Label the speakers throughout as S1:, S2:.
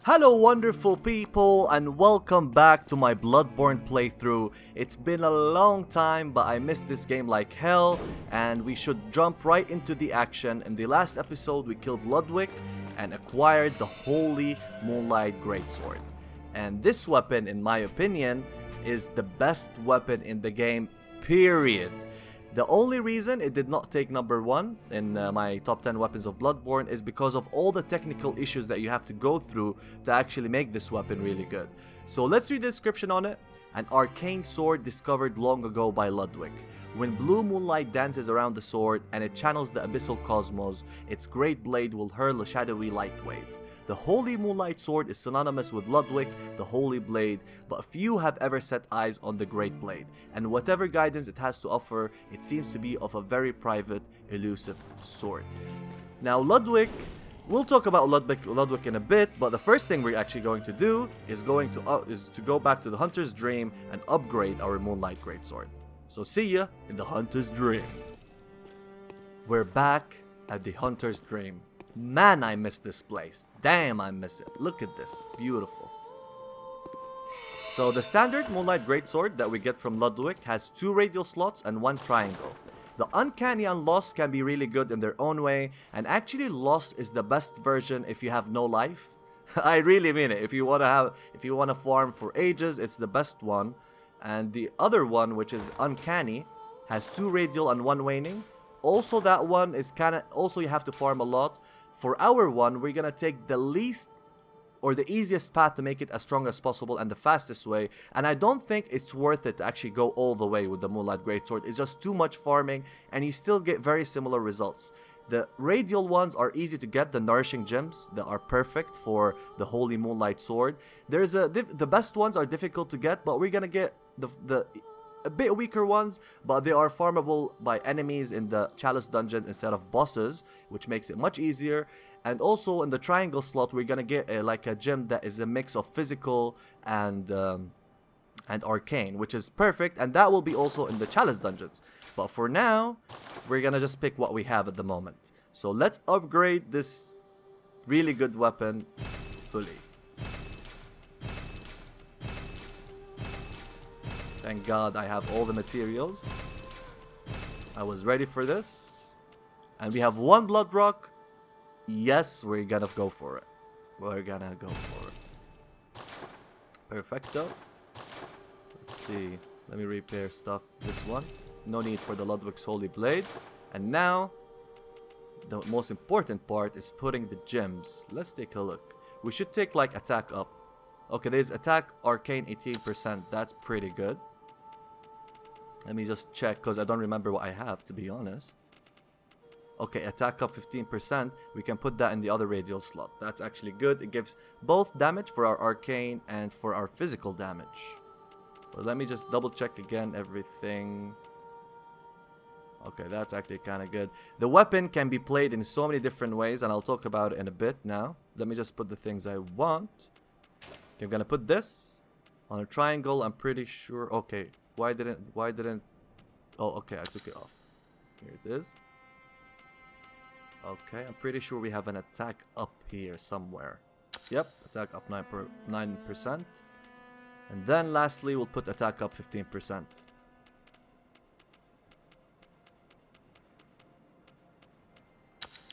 S1: Hello wonderful people and welcome back to my Bloodborne playthrough. It's been a long time but I missed this game like hell and we should jump right into the action. In the last episode we killed Ludwig and acquired the Holy Moonlight greatsword. And this weapon in my opinion is the best weapon in the game, period. The only reason it did not take number 1 in my top 10 weapons of Bloodborne is because of all the technical issues that you have to go through to actually make this weapon really good. So let's read the description on it. An arcane sword discovered long ago by Ludwig. When blue moonlight dances around the sword and it channels the abyssal cosmos, its great blade will hurl a shadowy light wave. The Holy Moonlight Sword is synonymous with Ludwig, the Holy Blade, but few have ever set eyes on the Great Blade, and whatever guidance it has to offer, it seems to be of a very private, elusive sort. Now Ludwig, we'll talk about Ludwig in a bit, but the first thing we're actually going to do is to go back to the Hunter's Dream and upgrade our Moonlight Greatsword. So see ya in the Hunter's Dream. We're back at the Hunter's Dream. Man, I miss this place. Damn, I miss it. Look at this. Beautiful. So the standard Moonlight Greatsword that we get from Ludwig has 2 radial slots and 1 triangle. The Uncanny and Lost can be really good in their own way, and actually Lost is the best version if you have no life. I really mean it. If you want to farm for ages, it's the best one. And the other one, which is Uncanny, has 2 radial and 1 waning. Also that one is also you have to farm a lot. For our one, we're gonna take the least or the easiest path to make it as strong as possible and the fastest way. And I don't think it's worth it to actually go all the way with the Moonlight Greatsword. It's just too much farming and you still get very similar results. The radial ones are easy to get, the nourishing gems that are perfect for the Holy Moonlight Sword. The best ones are difficult to get, but we're gonna get the a bit weaker ones, but they are farmable by enemies in the Chalice dungeons instead of bosses, which makes it much easier. And also in the triangle slot, we're gonna get like a gem that is a mix of physical and arcane, which is perfect, and that will be also in the Chalice dungeons. But for now, we're gonna just pick what we have at the moment. So let's upgrade this really good weapon fully. Thank God I have all the materials. I was ready for this. And we have 1 blood rock. Yes, we're gonna go for it. We're gonna go for it. Perfecto. Let's see. Let me repair stuff. This one. No need for the Ludwig's Holy Blade. And now, the most important part is putting the gems. Let's take a look. We should take like attack up. Okay, there's attack arcane 18%. That's pretty good. Let me just check because I don't remember what I have, to be honest. Okay, attack up 15%. We can put that in the other radial slot. That's actually good. It gives both damage for our arcane and for our physical damage. So let me just double check again everything. Okay, that's actually kind of good. The weapon can be played in so many different ways, and I'll talk about it in a bit now. Let me just put the things I want. Okay, I'm gonna put this on a triangle. I'm pretty sure. Okay, why didn't oh, okay, I took it off. Here it is. Okay, I'm pretty sure we have an attack up here somewhere. Yep, attack up 9%. And then lastly, we'll put attack up 15%.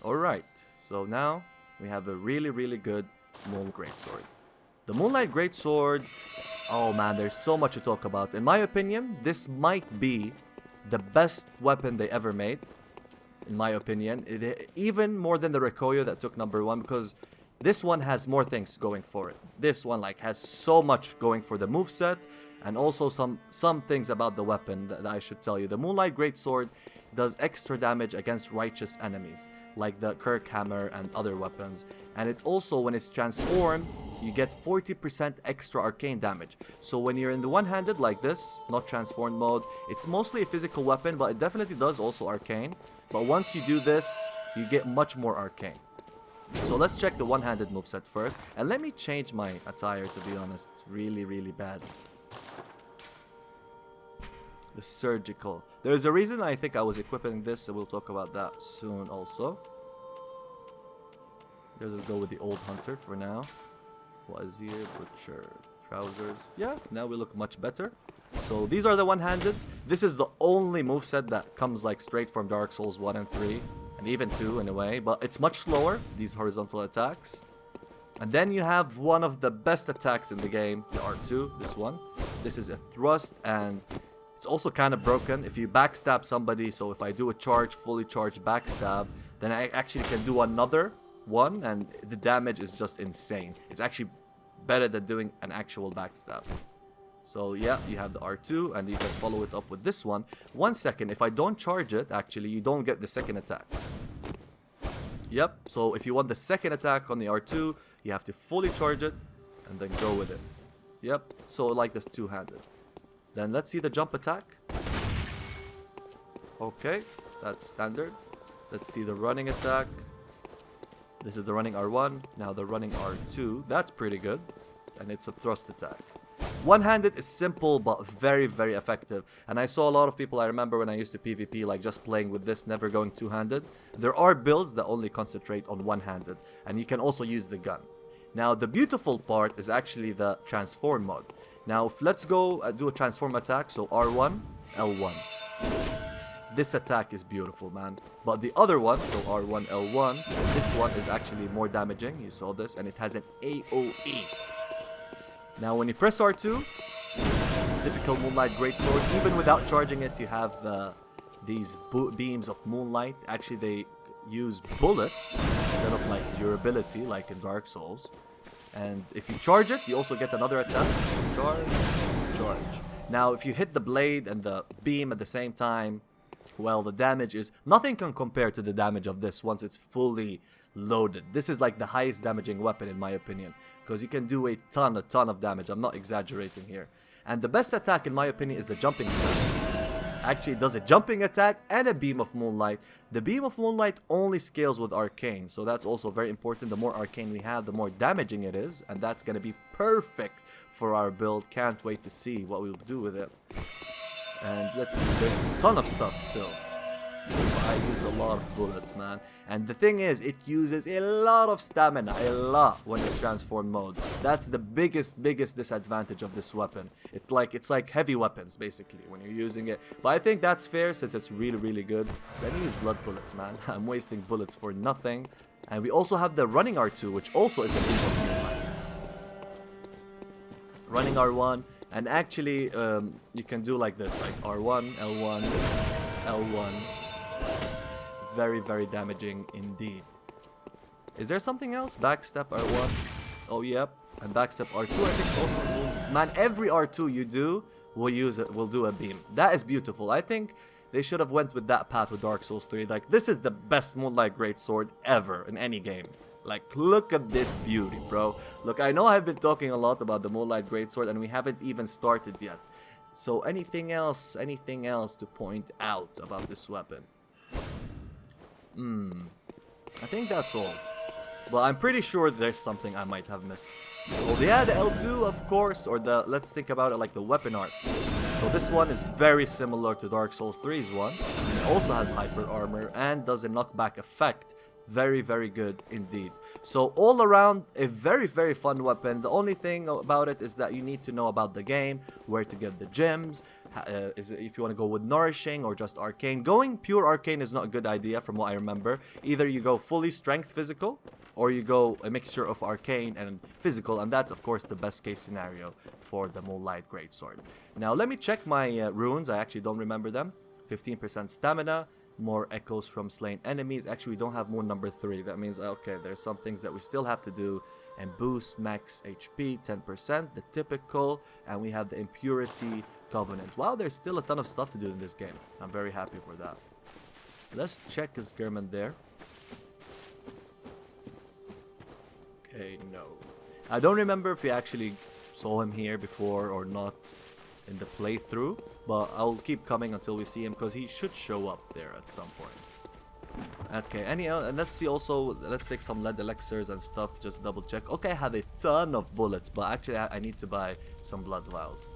S1: Alright, so now we have a really good Moonlight Greatsword. The Moonlight Greatsword, oh man, there's so much to talk about. In my opinion, this might be the best weapon they ever made. In my opinion, even more than the Recoyo that took number 1, because this one has more things going for it. This one like has so much going for the moveset, and also some things about the weapon that I should tell you. The Moonlight Greatsword does extra damage against righteous enemies, like the Kirk Hammer and other weapons. And it also, when it's transformed, you get 40% extra arcane damage. So when you're in the one-handed like this, not transformed mode, it's mostly a physical weapon, but it definitely does also arcane. But once you do this, you get much more arcane. So let's check the one-handed moveset first. And let me change my attire, to be honest. Really bad. The surgical. There's a reason I think I was equipping this, so we'll talk about that soon also. Let's just go with the old hunter for now. What is here? Butcher trousers. Yeah, now we look much better. So these are the one-handed. This is the only moveset that comes like straight from Dark Souls 1 and 3. And even 2 in a way. But it's much slower, these horizontal attacks. And then you have one of the best attacks in the game, the R2, this one. This is a thrust, and it's also kind of broken. If you backstab somebody, so if I do a charge, fully charged backstab, then I actually can do another one, and the damage is just insane. It's actually better than doing an actual backstab. So yeah, you have the R2, and you can follow it up with this one. 1 second, if I don't charge it, actually, you don't get the second attack. Yep, so if you want the second attack on the R2, you have to fully charge it, and then go with it. Yep, so like this two-handed. Then let's see the jump attack. Okay, that's standard. Let's see the running attack. This is the running R1, now the running R2. That's pretty good, and it's a thrust attack. One-handed is simple but very, very effective. And I saw a lot of people, I remember when I used to PvP, like just playing with this, never going two-handed. There are builds that only concentrate on one-handed, and you can also use the gun. Now, the beautiful part is actually the transform mode. Now, let's go do a transform attack. So R1, L1. This attack is beautiful, man. But the other one, so R1, L1, this one is actually more damaging. You saw this, and it has an AoE. Now, when you press R2, typical Moonlight greatsword, even without charging it, you have these beams of Moonlight. Actually, they use bullets instead of like durability, like in Dark Souls. And if you charge it, you also get another attack. So charge, charge. Now, if you hit the blade and the beam at the same time, well, the damage is... Nothing can compare to the damage of this once it's fully loaded. This is like the highest damaging weapon in my opinion, because you can do a ton of damage. I'm not exaggerating here. And the best attack in my opinion is the jumping attack. Actually, it does a jumping attack and a beam of Moonlight. The beam of Moonlight only scales with Arcane, so that's also very important. The more Arcane we have, the more damaging it is, and that's going to be perfect for our build. Can't wait to see what we'll do with it. And let's see, there's a ton of stuff still. I use a lot of bullets, man. And the thing is, it uses a lot of stamina, a lot, when it's transform mode. That's the biggest disadvantage of this weapon. It's like heavy weapons, basically, when you're using it. But I think that's fair, since it's really good. Let me use blood bullets, man. I'm wasting bullets for nothing. And we also have the running R2, which also is a beam of Moonlight. Running R1, and actually, you can do like this, like R1, L1, L1. Very damaging indeed. Is there something else? Backstep R1. Oh, yep. And backstep R2, I think it's also... Man, every R2 you do will do a beam. That is beautiful. I think they should have went with that path with Dark Souls 3. Like, this is the best Moonlight greatsword ever in any game. Like, look at this beauty, bro. Look, I know I've been talking a lot about the Moonlight greatsword, and we haven't even started yet. So, anything else to point out about this weapon? I think that's all. But I'm pretty sure there's something I might have missed. Oh yeah, the L2, of course, or the, let's think about it like the weapon art. So this one is very similar to Dark Souls 3's one. It also has hyper armor and does a knockback effect. Very good indeed. So all around, a very fun weapon. The only thing about it is that you need to know about the game, where to get the gems, if you want to go with nourishing or just arcane. Going pure arcane is not a good idea from what I remember. Either you go fully strength physical, or you go a mixture of arcane and physical, and that's of course the best case scenario for the Moonlight greatsword. Now let me check my runes. I actually don't remember them. 15% stamina. More echoes from slain enemies. Actually, we don't have moon number 3. That means, okay, there's some things that we still have to do. And boost max HP 10%, the typical. And we have the impurity covenant. Wow, there's still a ton of stuff to do in this game. I'm very happy for that. Let's check is German there. Okay, no. I don't remember if we actually saw him here before or not in the playthrough, but I'll keep coming until we see him, because he should show up there at some point. Okay, and let's see also, let's take some lead elixirs and stuff, just double check. Okay, I have a ton of bullets, but actually I need to buy some blood vials.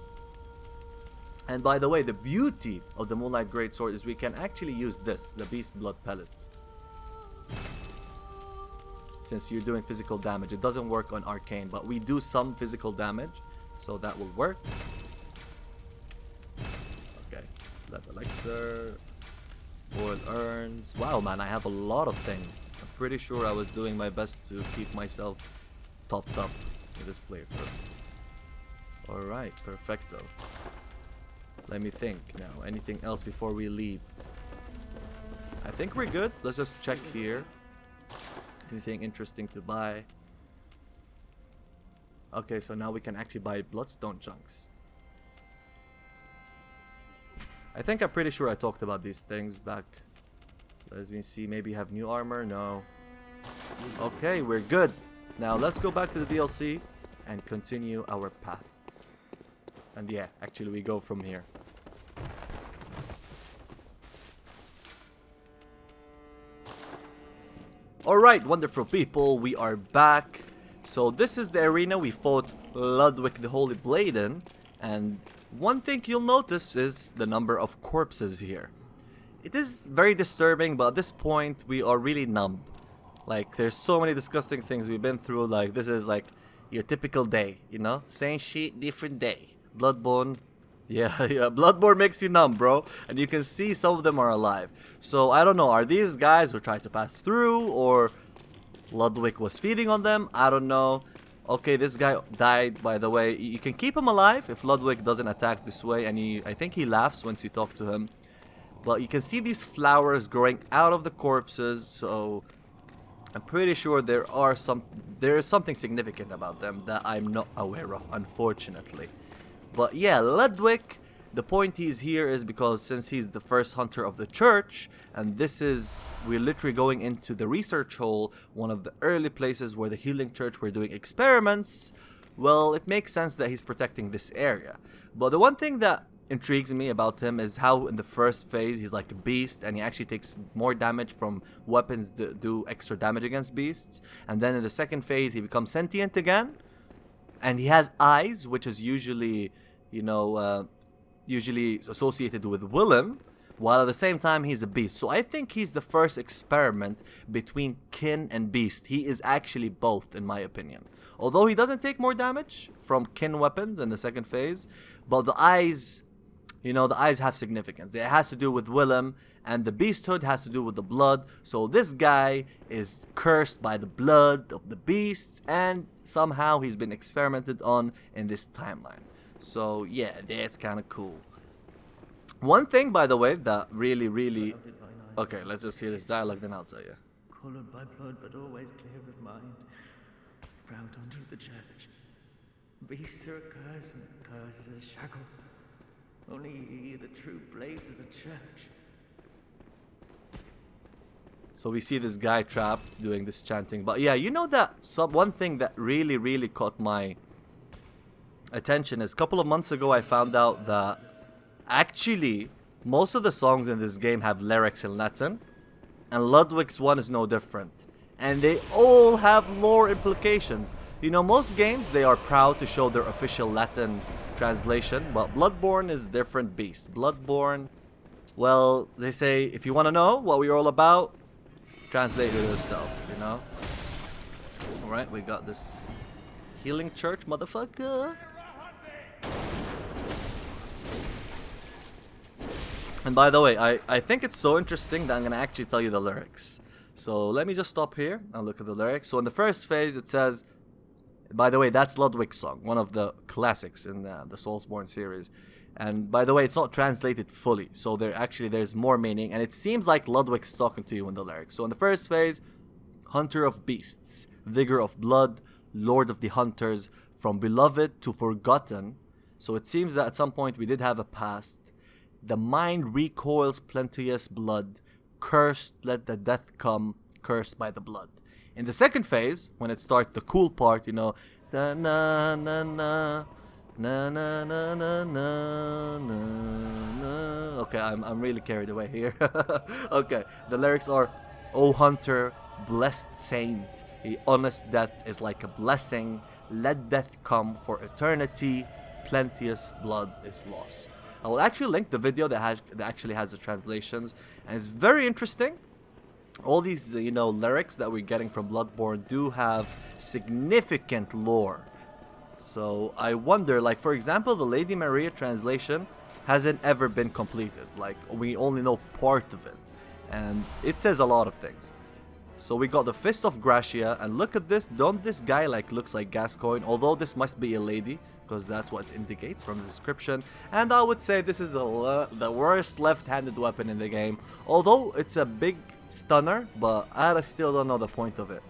S1: And by the way, the beauty of the Moonlight greatsword is we can actually use this, the beast blood pellet. since you're doing physical damage. It doesn't work on Arcane, but we do some physical damage, so that will work. Okay, lead elixir, boiled urns. Wow, man, I have a lot of things. I'm pretty sure I was doing my best to keep myself topped up with this playthrough. Alright, perfecto. Let me think now. Anything else before we leave? I think we're good. Let's just check here. Anything interesting to buy? Okay, so now we can actually buy bloodstone chunks. I think I'm pretty sure I talked about these things back. Let me see. Maybe have new armor? No. Okay, we're good. Now let's go back to the DLC and continue our path. And yeah, actually we go from here. Alright, wonderful people, we are back. So this is the arena we fought Ludwig the Holy Blade in. And one thing you'll notice is the number of corpses here. It is very disturbing, but at this point we are really numb. Like, there's so many disgusting things we've been through. Like, this is like your typical day, you know? Same shit, different day. Bloodborne. Yeah, Bloodborne makes you numb, bro. And you can see some of them are alive. So, I don't know. Are these guys who tried to pass through? Or Ludwig was feeding on them? I don't know. Okay, this guy died, by the way. You can keep him alive if Ludwig doesn't attack this way. And I think he laughs once you talk to him. But you can see these flowers growing out of the corpses. So, I'm pretty sure there is something significant about them that I'm not aware of, unfortunately. But yeah, Ludwig, the point he's here is because since he's the first hunter of the church, and we're literally going into the research hole, one of the early places where the healing church were doing experiments, well, it makes sense that he's protecting this area. But the one thing that intrigues me about him is how in the first phase he's like a beast and he actually takes more damage from weapons that do extra damage against beasts, and then in the second phase he becomes sentient again, and he has eyes, which is usually, you know, usually associated with Willem, while at the same time he's a beast. So I think he's the first experiment between kin and beast. He is actually both, in my opinion. Although he doesn't take more damage from kin weapons in the second phase, but the eyes, you know, the eyes have significance. It has to do with Willem, and the beasthood has to do with the blood. So this guy is cursed by the blood of the beasts, and somehow he's been experimented on in this timeline. So yeah, that's kind of cool. One thing, by the way, that really... Okay, let's just hear this dialogue, then I'll tell you.
S2: Colored by blood, but always clear of mind. Proud hunter of the church. Beasts are a curse, and curse is a shackle. Only ye are the true blades of the church.
S1: So we see this guy trapped doing this chanting. But yeah, you know that one thing that really caught my attention is a couple of months ago I found out that actually most of the songs in this game have lyrics in Latin, and Ludwig's one is no different. And they all have lore implications. You know, most games, they are proud to show their official Latin translation, but Bloodborne is a different beast. Bloodborne, well, they say, if you want to know what we're all about, translate it yourself, you know? Alright, we got this healing church, motherfucker. And by the way, I think it's so interesting that I'm going to actually tell you the lyrics. So let me just stop here and look at the lyrics. So in the first phase, it says, by the way, that's Ludwig's song, one of the classics in the Soulsborne series. And by the way, it's not translated fully, so there's more meaning, and it seems like Ludwig's talking to you in the lyrics. So in the first phase, hunter of beasts, vigor of blood, lord of the hunters, from beloved to forgotten. So it seems that at some point we did have a past. The mind recoils plenteous blood, cursed let the death come, cursed by the blood. In the second phase, when it starts the cool part, you know, da na na na na na na na na na. Okay, I'm really carried away here. Okay, the lyrics are, O hunter, blessed saint, a honest death is like a blessing. Let death come for eternity. Plenteous blood is lost. I will actually link the video that actually has the translations, and it's very interesting. all these, you know, lyrics that we're getting from Bloodborne do have significant lore. So I wonder, like, for example, the Lady Maria translation hasn't ever been completed. Like, we only know part of it. And it says a lot of things. So we got the Fist of Gracia, and look at this. Don't this guy, like, looks like Gascoigne? Although this must be a lady, because that's what it indicates from the description. And I would say this is the worst left-handed weapon in the game. Although it's a big stunner, but I still don't know the point of it.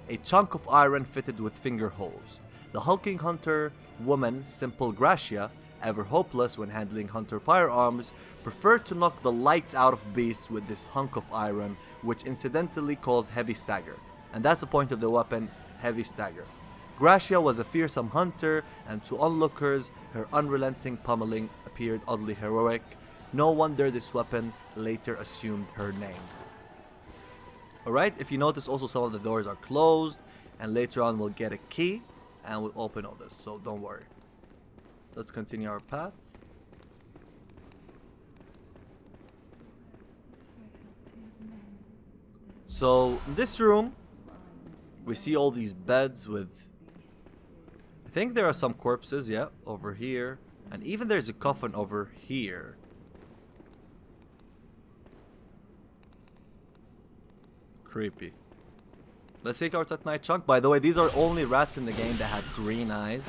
S1: A chunk of iron fitted with finger holes. The hulking hunter woman, Simple Gracia, ever hopeless when handling hunter firearms, preferred to knock the lights out of beasts with this hunk of iron, which incidentally caused heavy stagger. And that's the point of the weapon, heavy stagger. Gracia was a fearsome hunter, and to onlookers, her unrelenting pummeling appeared oddly heroic. No wonder this weapon later assumed her name. Alright, if you notice also some of the doors are closed, and later on we'll get a key, and we'll open all this, so don't worry. Let's continue our path. So, in this room, we see all these beds with... I think there are some corpses, yeah, over here. And even there's a coffin over here. Creepy. Let's take our Tatnite chunk. By the way, these are only rats in the game that have green eyes.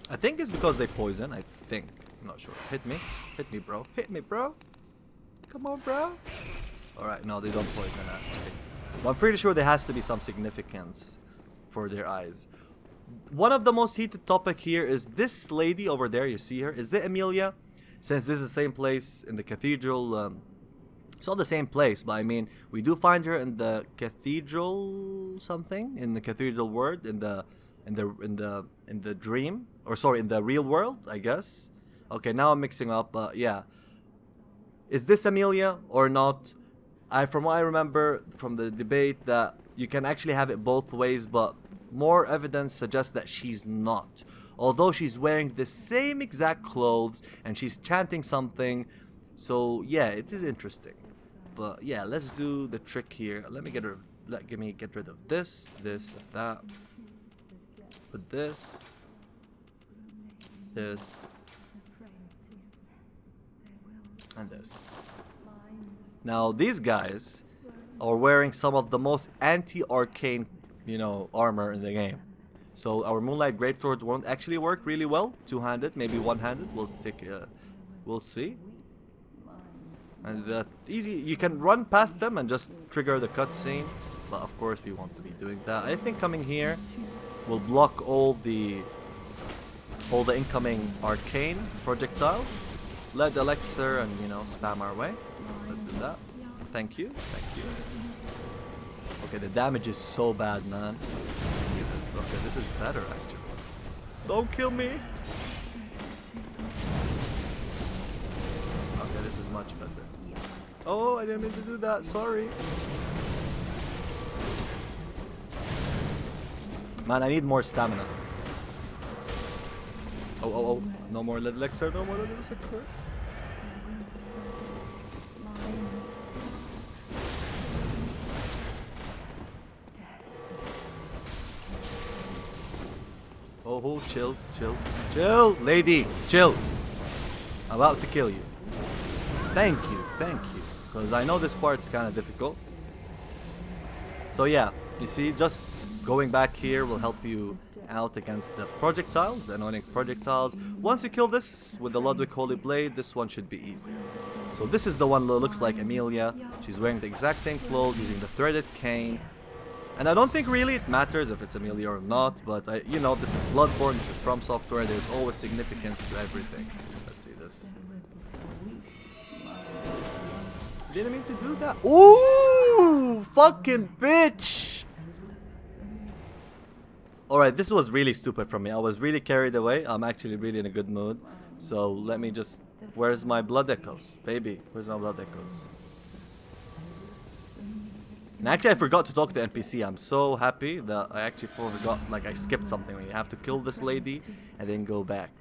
S1: I think it's because they poison, I think. I'm not sure. Hit me. Hit me, bro. Hit me, bro. Come on, bro. Alright, no, they don't poison, actually. But I'm pretty sure there has to be some significance for their eyes. One of the most heated topic here is this lady over there, you see her. Is it Amelia? Since this is the same place in the cathedral, it's not the same place, but I mean, we do find her in the cathedral something, in the cathedral world, in the dream, or sorry, in the real world, I guess. Okay, now I'm mixing up, but yeah. Is this Amelia or not? From what I remember from the debate, that you can actually have it both ways, but more evidence suggests that she's not. Although she's wearing the same exact clothes and she's chanting something. So yeah, it is interesting. But yeah, let's do the trick here. Let me get rid of this, and that. With this, and this. Now these guys are wearing some of the most anti-arcane, you know, armor in the game. So our Moonlight greatsword won't actually work really well two-handed, maybe one-handed. We'll see. And easy, you can run past them and just trigger the cutscene, but of course we want to be doing that. I think coming here will block all the incoming arcane projectiles. Let elixir and, you know, spam our way. Let's do that. Thank you. Okay, the damage is so bad, man. Let's see this. Okay, this is better actually. Don't kill me. Okay, this is much better. Oh, I didn't mean to do that. Sorry. Man, I need more stamina. Oh. No more elixir, no more elixir. Oh, chill. Lady, chill. I'm about to kill you. Thank you. Because I know this part's kind of difficult. So yeah, you see, just going back here will help you out against the projectiles, the annoying projectiles. Once you kill this with the Ludwig Holy Blade, this one should be easy. So this is the one that looks like Amelia. She's wearing the exact same clothes, using the threaded cane. And I don't think really it matters if it's Amelia or not, but you know, this is Bloodborne, this is From Software, there's always significance to everything. Let's see this. Didn't mean to do that. Ooh! Fucking bitch! Alright, this was really stupid from me. I was really carried away. I'm actually really in a good mood. So let me just... Where's my blood echoes? Baby, where's my blood echoes? And actually I forgot to talk to NPC. I'm so happy that I actually forgot, like I skipped something. You have to kill this lady and then go back.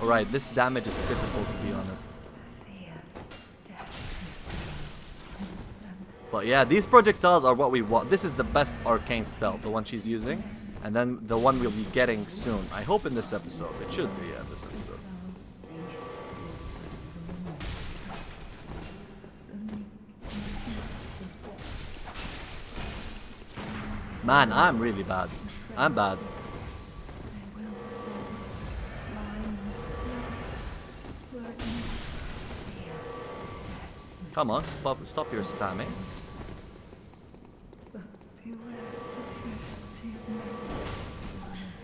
S1: Alright, this damage is pitiful to be honest. But yeah, these projectiles are what we want. This is the best arcane spell, the one she's using. And then the one we'll be getting soon. I hope in this episode. It should be, yeah, this episode. Man, I'm really bad. I'm bad. Come on, stop your spamming.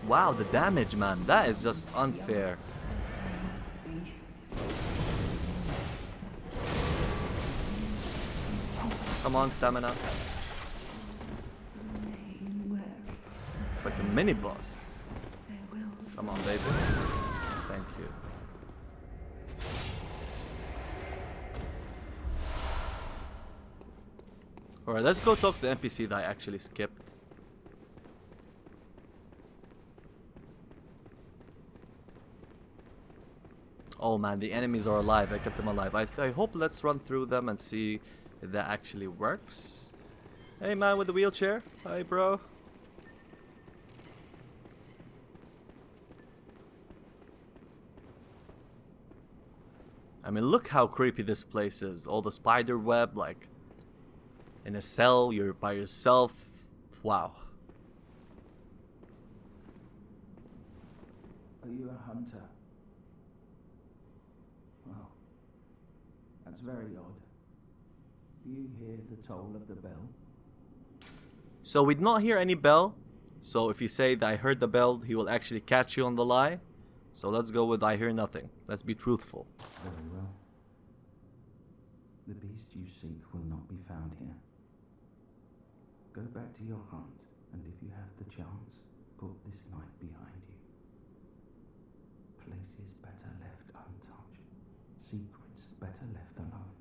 S1: Wow, the damage, man. That is just unfair. Come on, stamina. It's like a mini boss. Come on, baby. Thank you. Alright, let's go talk to the NPC that I actually skipped. Oh man, the enemies are alive. I kept them alive. I hope let's run through them and see if that actually works. Hey man with the wheelchair. Hi bro. I mean, look how creepy this place is. All the spider web, like in a cell, you're by yourself. Wow.
S2: Are you a hunter? Well, that's very odd. Do you hear the toll of the bell?
S1: So we did not hear any bell. So if you say that I heard the bell, he will actually catch you on the lie. So let's go with I hear nothing. Let's be truthful.
S2: Very well. The beast you seek will not be found here. Go back to your hunt, and if you have the chance, put this night behind you. Places better left untouched. Secrets better left alone.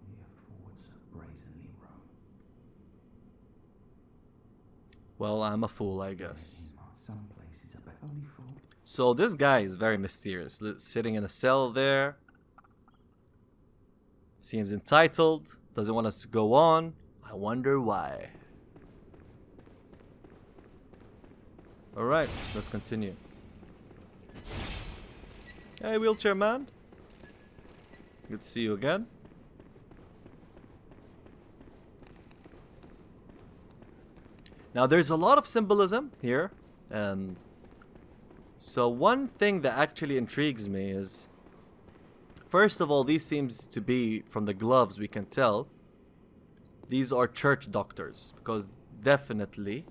S2: Only a forward so brazenly roam.
S1: Well, I'm a fool, I guess.
S2: Some places are better only for.
S1: So this guy is very mysterious. Sitting in a cell there. Seems entitled. Doesn't want us to go on. I wonder why. Alright, let's continue. Hey, wheelchair man. Good to see you again. Now, there's a lot of symbolism here. So one thing that actually intrigues me is, first of all, these seems to be, from the gloves we can tell, these are church doctors, because definitely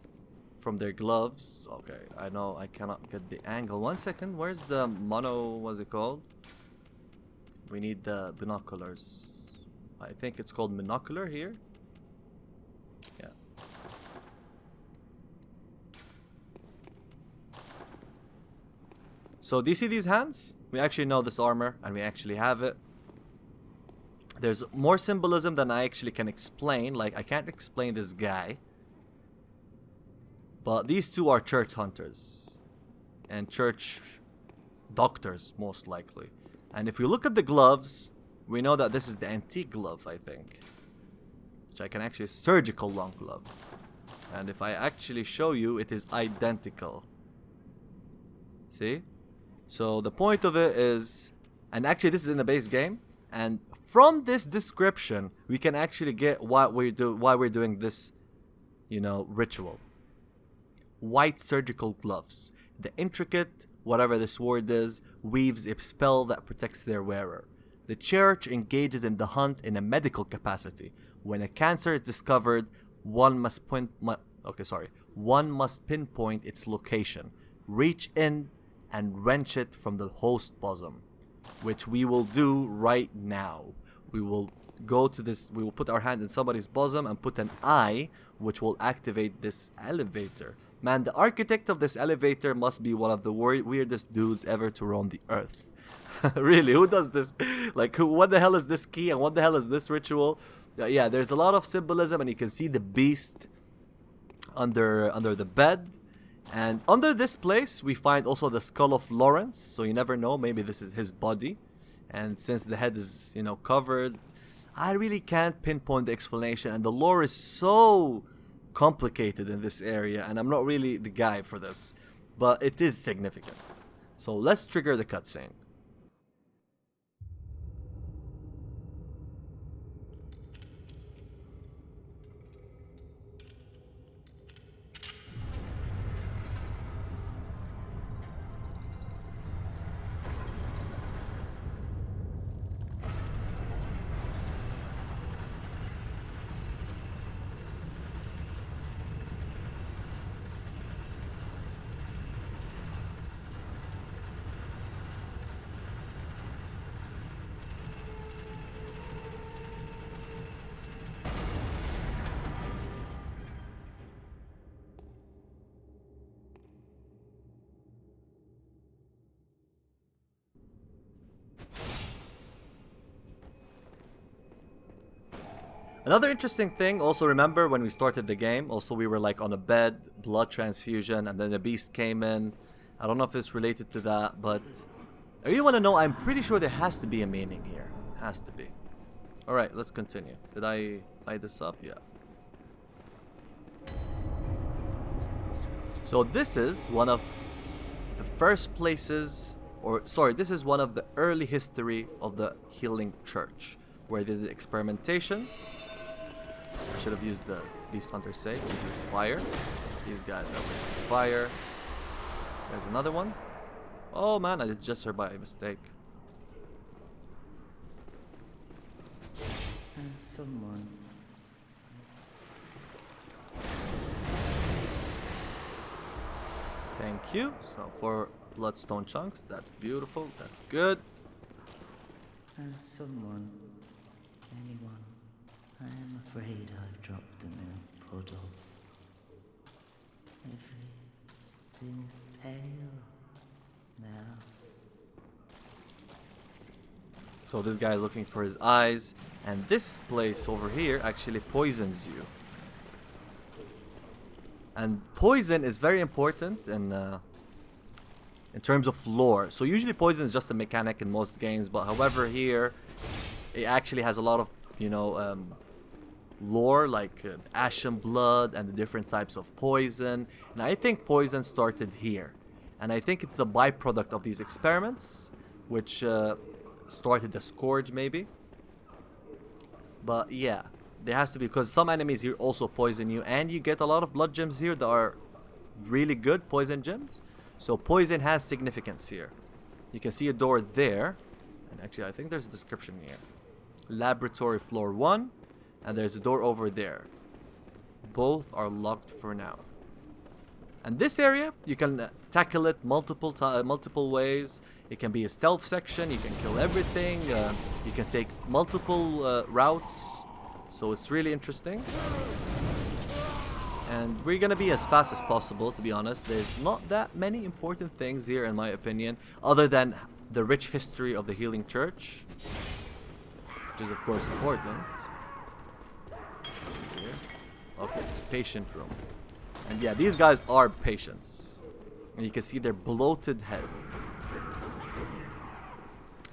S1: from their gloves. Okay, I know I cannot get the angle. 1 second, where's the what's it called? We need the binoculars. I think it's called monocular here. Yeah. So do you see these hands? We actually know this armor and we actually have it. There's more symbolism than I actually can explain. Like, I can't explain this guy. But these two are church hunters. And church doctors, most likely. And if we look at the gloves, we know that this is the antique glove, I think. Which I can actually, surgical long glove. And if I actually show you, it is identical. See? So the point of it is, and actually this is in the base game, and from this description we can actually get why we're doing this, you know, ritual. White surgical gloves. The intricate, whatever this word is, weaves a spell that protects their wearer. The church engages in the hunt in a medical capacity. When a cancer is discovered, one must pinpoint its location, reach in and wrench it from the host bosom, which we will do right now. We will go to this, we will put our hand in somebody's bosom and put an eye, which will activate this elevator. Man, the architect of this elevator must be one of the weirdest dudes ever to roam the earth. Really, who does this? Like, what the hell is this key and what the hell is this ritual? Yeah, there's a lot of symbolism, and you can see the beast under the bed. And under this place, we find also the skull of Laurence. So you never know, maybe this is his body. And since the head is, you know, covered, I really can't pinpoint the explanation. And the lore is so complicated in this area, and I'm not really the guy for this. But it is significant. So let's trigger the cutscene. Another interesting thing, also remember when we started the game, also we were like on a bed, blood transfusion, and then the beast came in. I don't know if it's related to that, but I really want to know. I'm pretty sure there has to be a meaning here. Has to be. Alright, let's continue. Did I light this up? Yeah. So this is one of the first places, or sorry, this is one of the early history of the Healing Church, where they did experimentations. I should have used the Beast Hunter save. This is fire. These guys are fire. There's another one. Oh man, I did just her by mistake.
S2: And someone.
S1: Thank you. So 4 bloodstone chunks. That's beautiful. That's good.
S2: And someone. Anyone. I am afraid I've dropped them in a puddle. Everything's pale now.
S1: So this guy is looking for his eyes, and this place over here actually poisons you. And poison is very important in terms of lore. So usually poison is just a mechanic in most games, but however here it actually has a lot of, you know, lore, like ashen blood and the different types of poison. And I think poison started here, and I think it's the byproduct of these experiments, which started the scourge maybe. But yeah, there has to be, because some enemies here also poison you, and you get a lot of blood gems here that are really good poison gems. So poison has significance here. You can see a door there, and actually I think there's a description here. Laboratory floor 1, and there's a door over there. Both are locked for now. And this area, you can tackle it multiple ways. It can be a stealth section, you can kill everything, you can take multiple routes. So it's really interesting. And we're gonna be as fast as possible, to be honest. There's not that many important things here, in my opinion, other than the rich history of the Healing Church, which is of course important. Okay, patient room. And yeah, these guys are patients. And you can see their bloated head.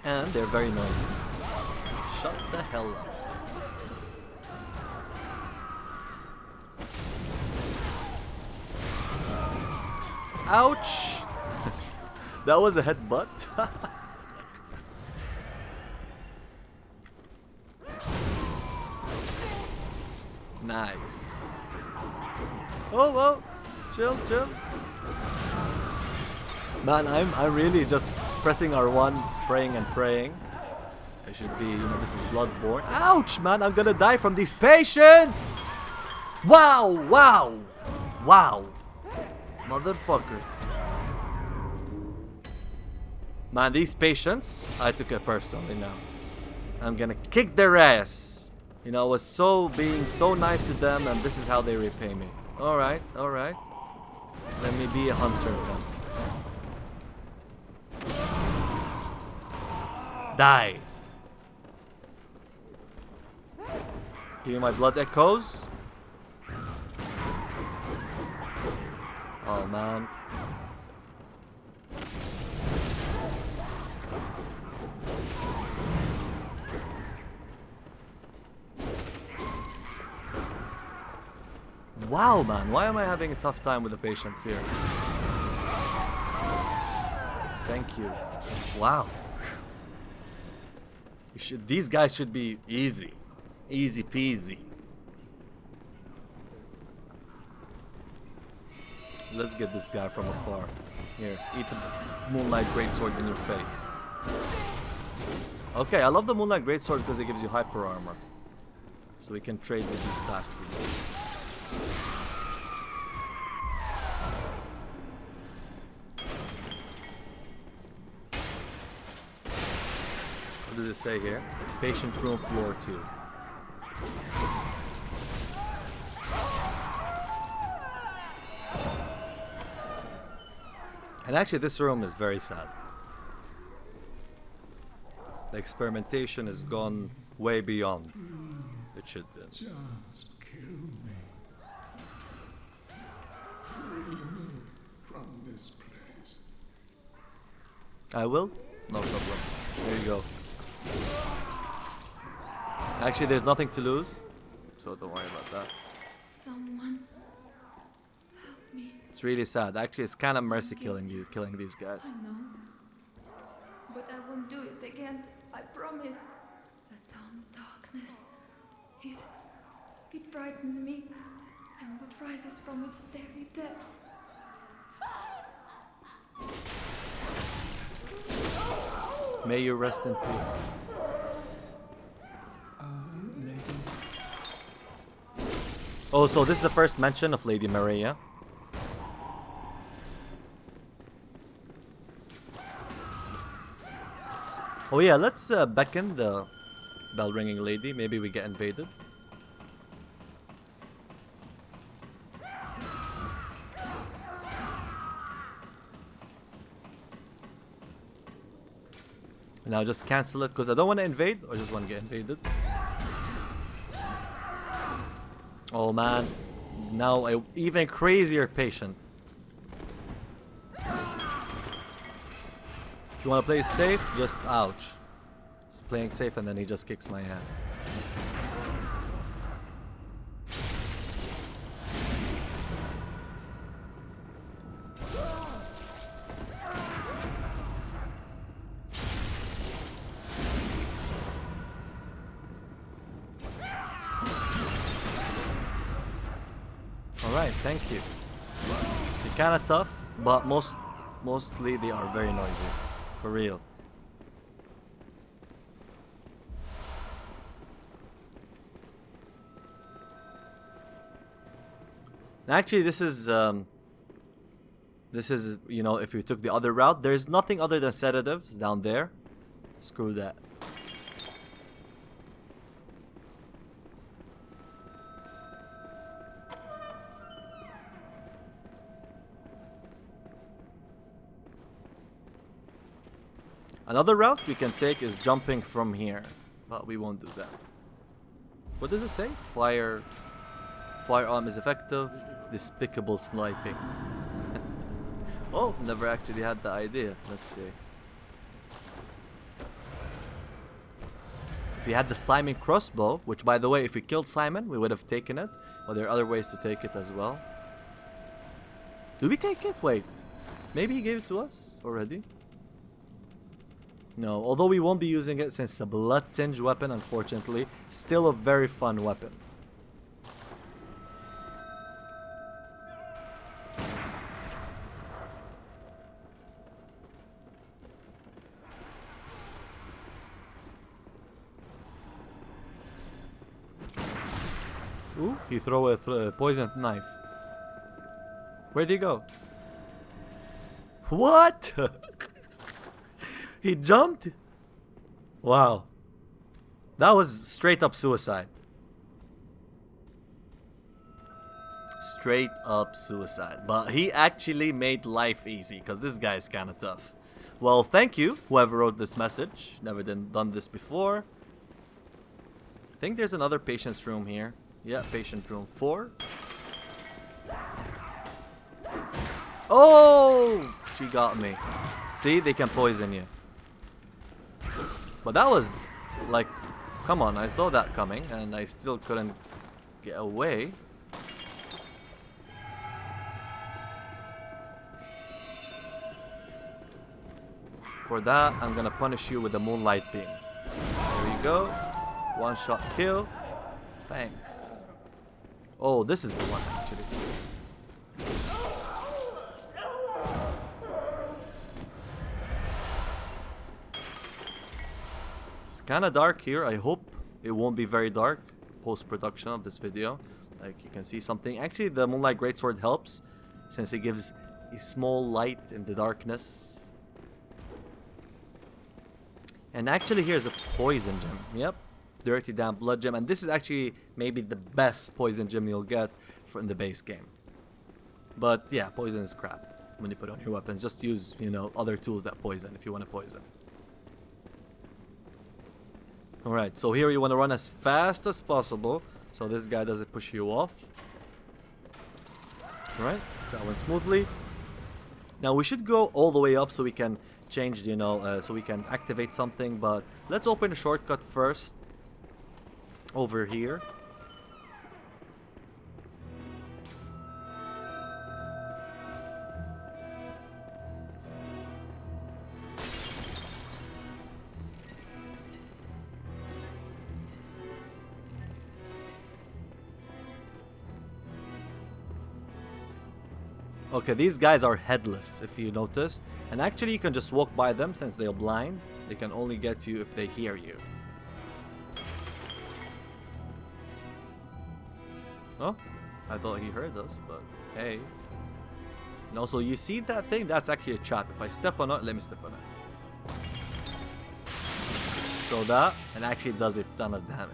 S1: And they're very noisy. Shut the hell up. Ouch! That was a headbutt. Nice. Oh, whoa. Chill, chill. Man, I'm really just pressing R1, spraying and praying. I should be, you know, this is Bloodborne. Ouch, man, I'm gonna die from these patients! Wow, wow, wow. Motherfuckers. Man, these patients, I took it personally now. I'm gonna kick their ass. You know, I was being so nice to them, and this is how they repay me. Alright, alright. Let me be a hunter then. Die. Give me my blood echoes. Oh man. Wow, man, why am I having a tough time with the patients here? Thank you. Wow. These guys should be easy. Easy peasy. Let's get this guy from afar. Here, eat the Moonlight greatsword in your face. Okay, I love the Moonlight greatsword because it gives you hyper armor. So we can trade with these bastards. What does it say here? Patient room floor 2. And actually this room is very sad. The experimentation has gone way beyond it should be.
S3: Just kill me. Free me from this place.
S1: I will? No problem. There you go. Actually, there's nothing to lose, so don't worry about that.
S4: Someone help me.
S1: It's really sad. Actually, it's kind of mercy killing these guys.
S4: I know. But I won't do it again. I promise. The dumb darkness. It frightens me. And what rises from its very depths.
S1: May you rest in peace.
S3: Lady.
S1: Oh, so this is the first mention of Lady Maria. Oh yeah, let's beckon the bell-ringing lady. Maybe we get invaded. Now just cancel it because I don't want to invade or just want to get invaded. Oh man, now an even crazier patient. If you want to play safe, just ouch. He's playing safe and then he just kicks my ass. Alright, thank you. They're kinda tough, but mostly they are very noisy. For real. Actually, this is, you know, if you took the other route, there's nothing other than sedatives down there. Screw that. Another route we can take is jumping from here, but we won't do that. What does it say? Firearm is effective. Despicable sniping. Oh, never actually had the idea. Let's see. If we had the Simon crossbow, which by the way, if we killed Simon, we would have taken it. But there are other ways to take it as well. Did we take it? Wait. Maybe he gave it to us already? No, although we won't be using it since the blood-tinged weapon, unfortunately, still a very fun weapon. Ooh, he threw a poisoned knife. Where'd he go? What? He jumped? Wow. That was straight up suicide. Straight up suicide. But he actually made life easy because this guy is kind of tough. Well, thank you, whoever wrote this message. Never done this before. I think there's another patient's room here. Yeah, patient room 4. Oh! She got me. See, they can poison you. But that was like, come on, I saw that coming and I still couldn't get away. For that, I'm gonna punish you with the Moonlight beam. There you go. One shot kill. Thanks. Oh, this is the one actually. It's kinda dark here. I hope it won't be very dark post-production of this video. Like you can see something. Actually, the Moonlight greatsword helps since it gives a small light in the darkness. And actually here's a poison gem. Yep. Dirty damn blood gem. And this is actually maybe the best poison gem you'll get in the base game. But yeah, poison is crap when you put on your weapons. Just use, you know, other tools that poison if you want to poison. Alright, so here you want to run as fast as possible so this guy doesn't push you off. Alright, that went smoothly. Now we should go all the way up so we can change, you know, so we can activate something, but let's open a shortcut first over here. Okay, these guys are headless, if you noticed. And actually, you can just walk by them since they're blind. They can only get you if they hear you. Oh, I thought he heard us, but hey. And also, you see that thing? That's actually a trap. If I step on it, let me step on it. So that, and actually does a ton of damage.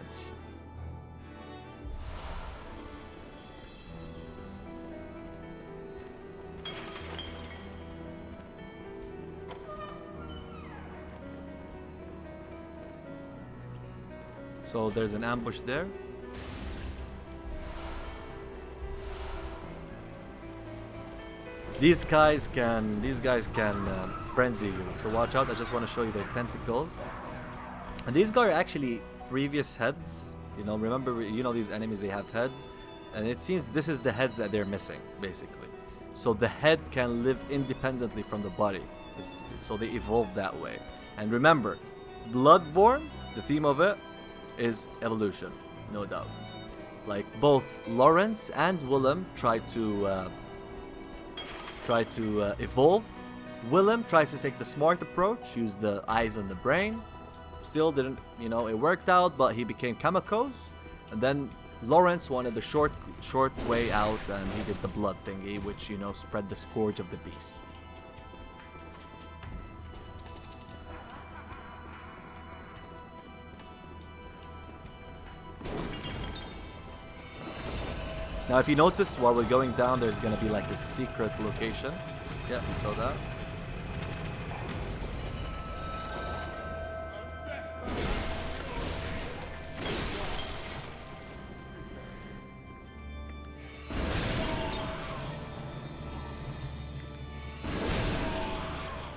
S1: So there's an ambush there. These guys can frenzy you. So watch out! I just want to show you their tentacles. And these guys are actually previous heads. You know, remember, you know these enemies, they have heads, and it seems this is the heads that they're missing, basically. So the head can live independently from the body. So they evolve that way. And remember, Bloodborne, the theme of it is evolution, no doubt. Like both Laurence and Willem try to evolve. Willem tries to take the smart approach, use the eyes on the brain. Still didn't, you know, it worked out, but he became Kamikoze. And then Laurence wanted the short way out, and he did the blood thingy, which, you know, spread the scourge of the beast. Now, if you notice, while we're going down, there's gonna be like a secret location. Yeah, you saw that.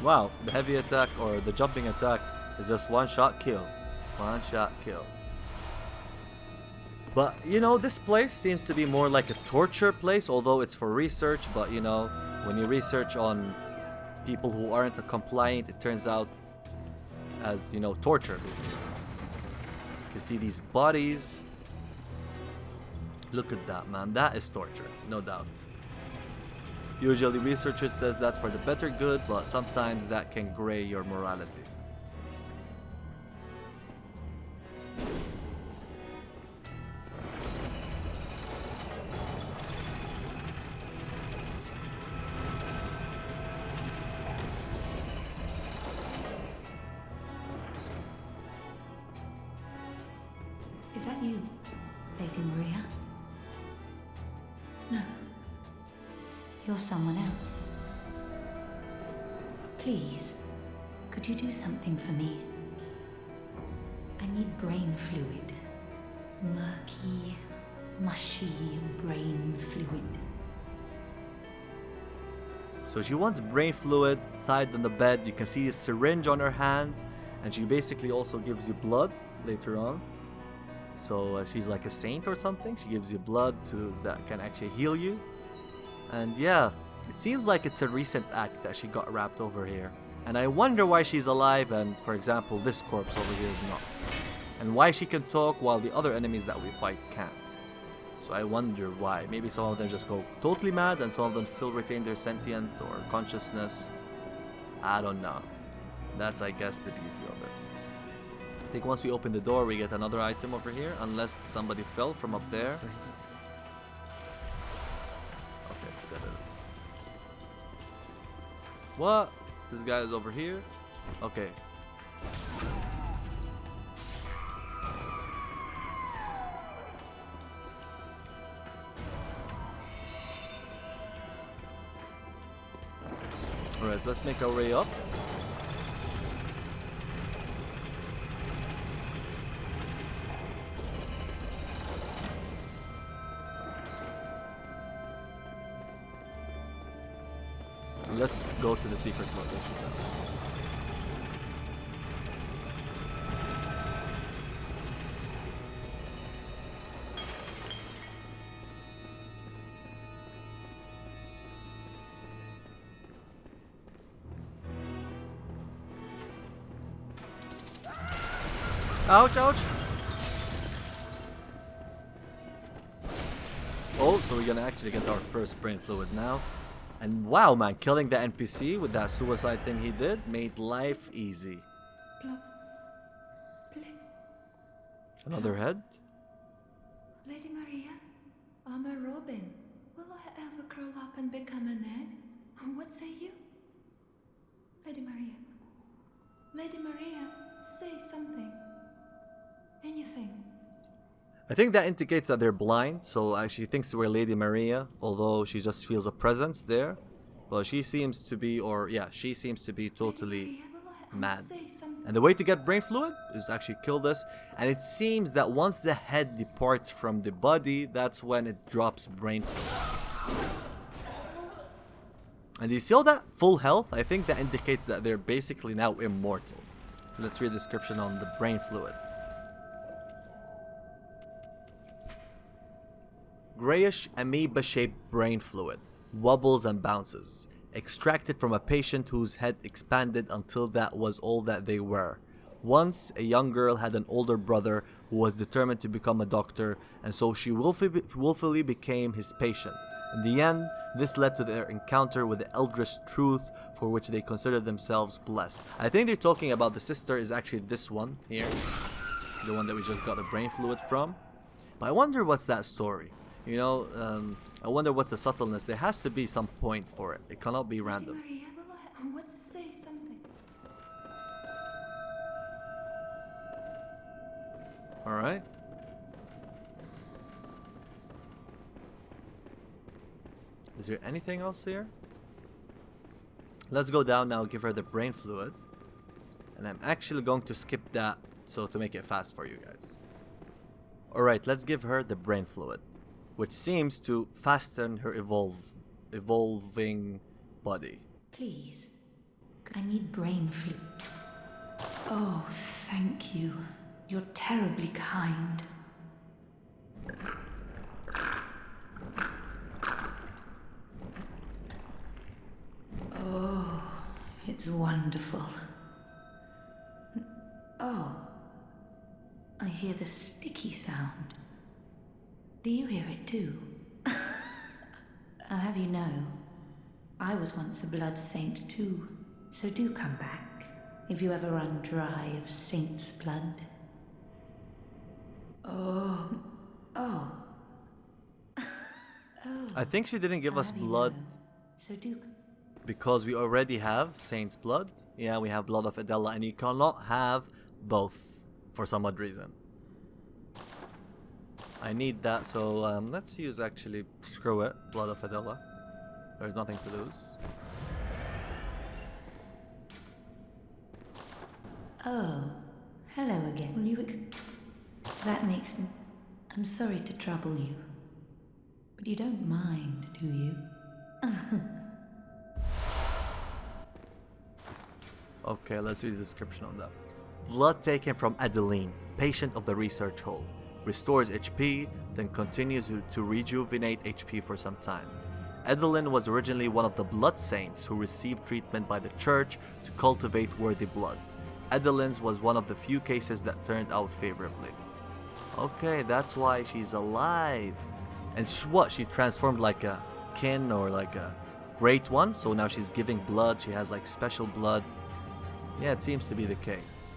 S1: Wow, the heavy attack or the jumping attack is just one shot kill. One shot kill. But, you know, this place seems to be more like a torture place, although it's for research. But, you know, when you research on people who aren't compliant, it turns out as, you know, torture, basically. You can see these bodies. Look at that, man. That is torture, no doubt. Usually researchers says that's for the better good, but sometimes that can gray your morality.
S5: Is that you, Lady Maria? No. You're someone else. Please, could you do something for me? I need brain fluid. Murky, mushy brain fluid.
S1: So she wants brain fluid tied on the bed. You can see a syringe on her hand, and she basically also gives you blood later on. So she's like a saint or something. She gives you blood that can actually heal you. And yeah, it seems like it's a recent act that she got wrapped over here. And I wonder why she's alive and, for example, this corpse over here is not. And why she can talk while the other enemies that we fight can't. So I wonder why. Maybe some of them just go totally mad and some of them still retain their sentient or consciousness. I don't know. That's, I guess, the beauty of it. I think once we open the door, we get another item over here. Unless somebody fell from up there. Okay, set it. What? This guy is over here? Okay. Alright, let's make our way up. Let's go to the secret location now. Ouch, ouch! Oh, so we're gonna actually get our first brain fluid now. And wow, man, killing the NPC with that suicide thing he did made life easy.
S4: Plop. Play.
S1: Another head?
S4: Lady Maria, I'm a robin. Will I ever curl up and become an egg? What say you? Lady Maria. Lady Maria, say something. Anything.
S1: I think that indicates that they're blind, so she thinks we're Lady Maria, although she just feels a presence there. But she seems to be, she seems to be totally mad. And the way to get brain fluid is to actually kill this. And it seems that once the head departs from the body, that's when it drops brain fluid. And you see all that full health? I think that indicates that they're basically now immortal. Let's read the description on the brain fluid. Grayish amoeba-shaped brain fluid, wobbles and bounces, extracted from a patient whose head expanded until that was all that they were. Once, a young girl had an older brother who was determined to become a doctor, and so she willfully became his patient. In the end, this led to their encounter with the eldritch truth for which they considered themselves blessed. I think they're talking about the sister is actually this one here, the one that we just got the brain fluid from. But I wonder what's that story. You know, I wonder what's the subtleness. There has to be some point for it. It cannot be random.
S4: Lady Maria, what's to say something?
S1: Alright. Is there anything else here? Let's go down now, give her the brain fluid. And I'm actually going to skip that so to make it fast for you guys. Alright, let's give her the brain fluid, which seems to fasten her evolving body.
S5: Please, I need brain fluid. Oh, thank you. You're terribly kind. Oh, it's wonderful. Oh, I hear the sticky sound. Do you hear it too? I'll have you know, I was once a blood saint too, so do come back if you ever run dry of saint's blood. Oh.
S1: I think she didn't give us blood
S5: So do.
S1: because we already have saint's blood. Yeah, we have blood of Adeline, and you cannot have both for some odd reason. I need that, so let's use actually, screw it, blood of Adeline. There's nothing to lose.
S5: Oh, hello again. Will you that makes me... I'm sorry to trouble you. But you don't mind, do you?
S1: Okay, let's read the description on that. Blood taken from Adeline, patient of the research hall. Restores HP, then continues to rejuvenate HP for some time. Adeline was originally one of the blood saints who received treatment by the church to cultivate worthy blood. Adeline's was one of the few cases that turned out favorably. Okay, that's why she's alive. And she transformed like a kin or like a great one, so now she's giving blood, she has like special blood. Yeah, it seems to be the case.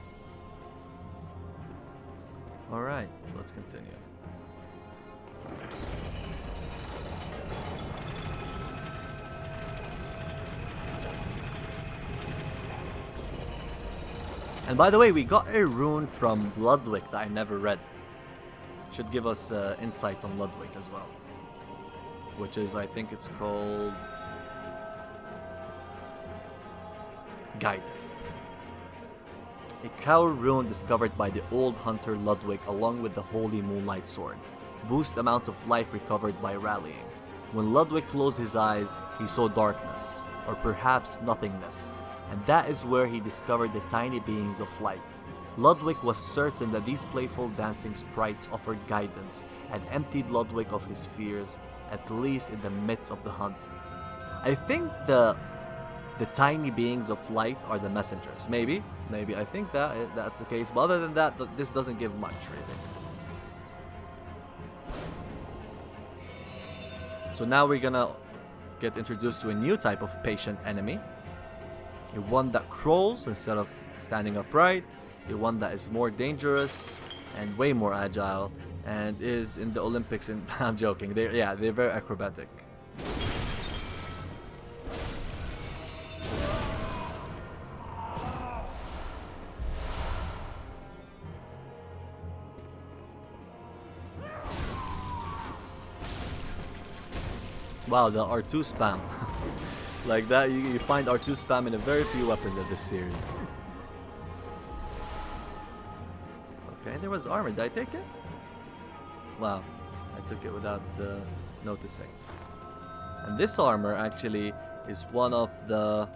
S1: Alright, let's continue. And by the way, we got a rune from Ludwig that I never read. Should give us insight on Ludwig as well. Which is, I think it's called... Guidance. A cowl rune discovered by the old hunter Ludwig along with the holy Moonlight sword. Boost amount of life recovered by rallying. When Ludwig closed his eyes, he saw darkness, or perhaps nothingness. And that is where he discovered the tiny beings of light. Ludwig was certain that these playful dancing sprites offered guidance and emptied Ludwig of his fears, at least in the midst of the hunt. I think the tiny beings of light are the messengers. Maybe. I think that's the case. But other than that, this doesn't give much, really. So now we're gonna get introduced to a new type of patient enemy. A one that crawls instead of standing upright, a one that is more dangerous and way more agile, and is in the Olympics. And I'm joking. They're very acrobatic. Wow, the R2 spam. Like that, you find R2 spam in a very few weapons of this series. Okay, there was armor. Did I take it? Wow, I took it without noticing. And this armor actually is one of the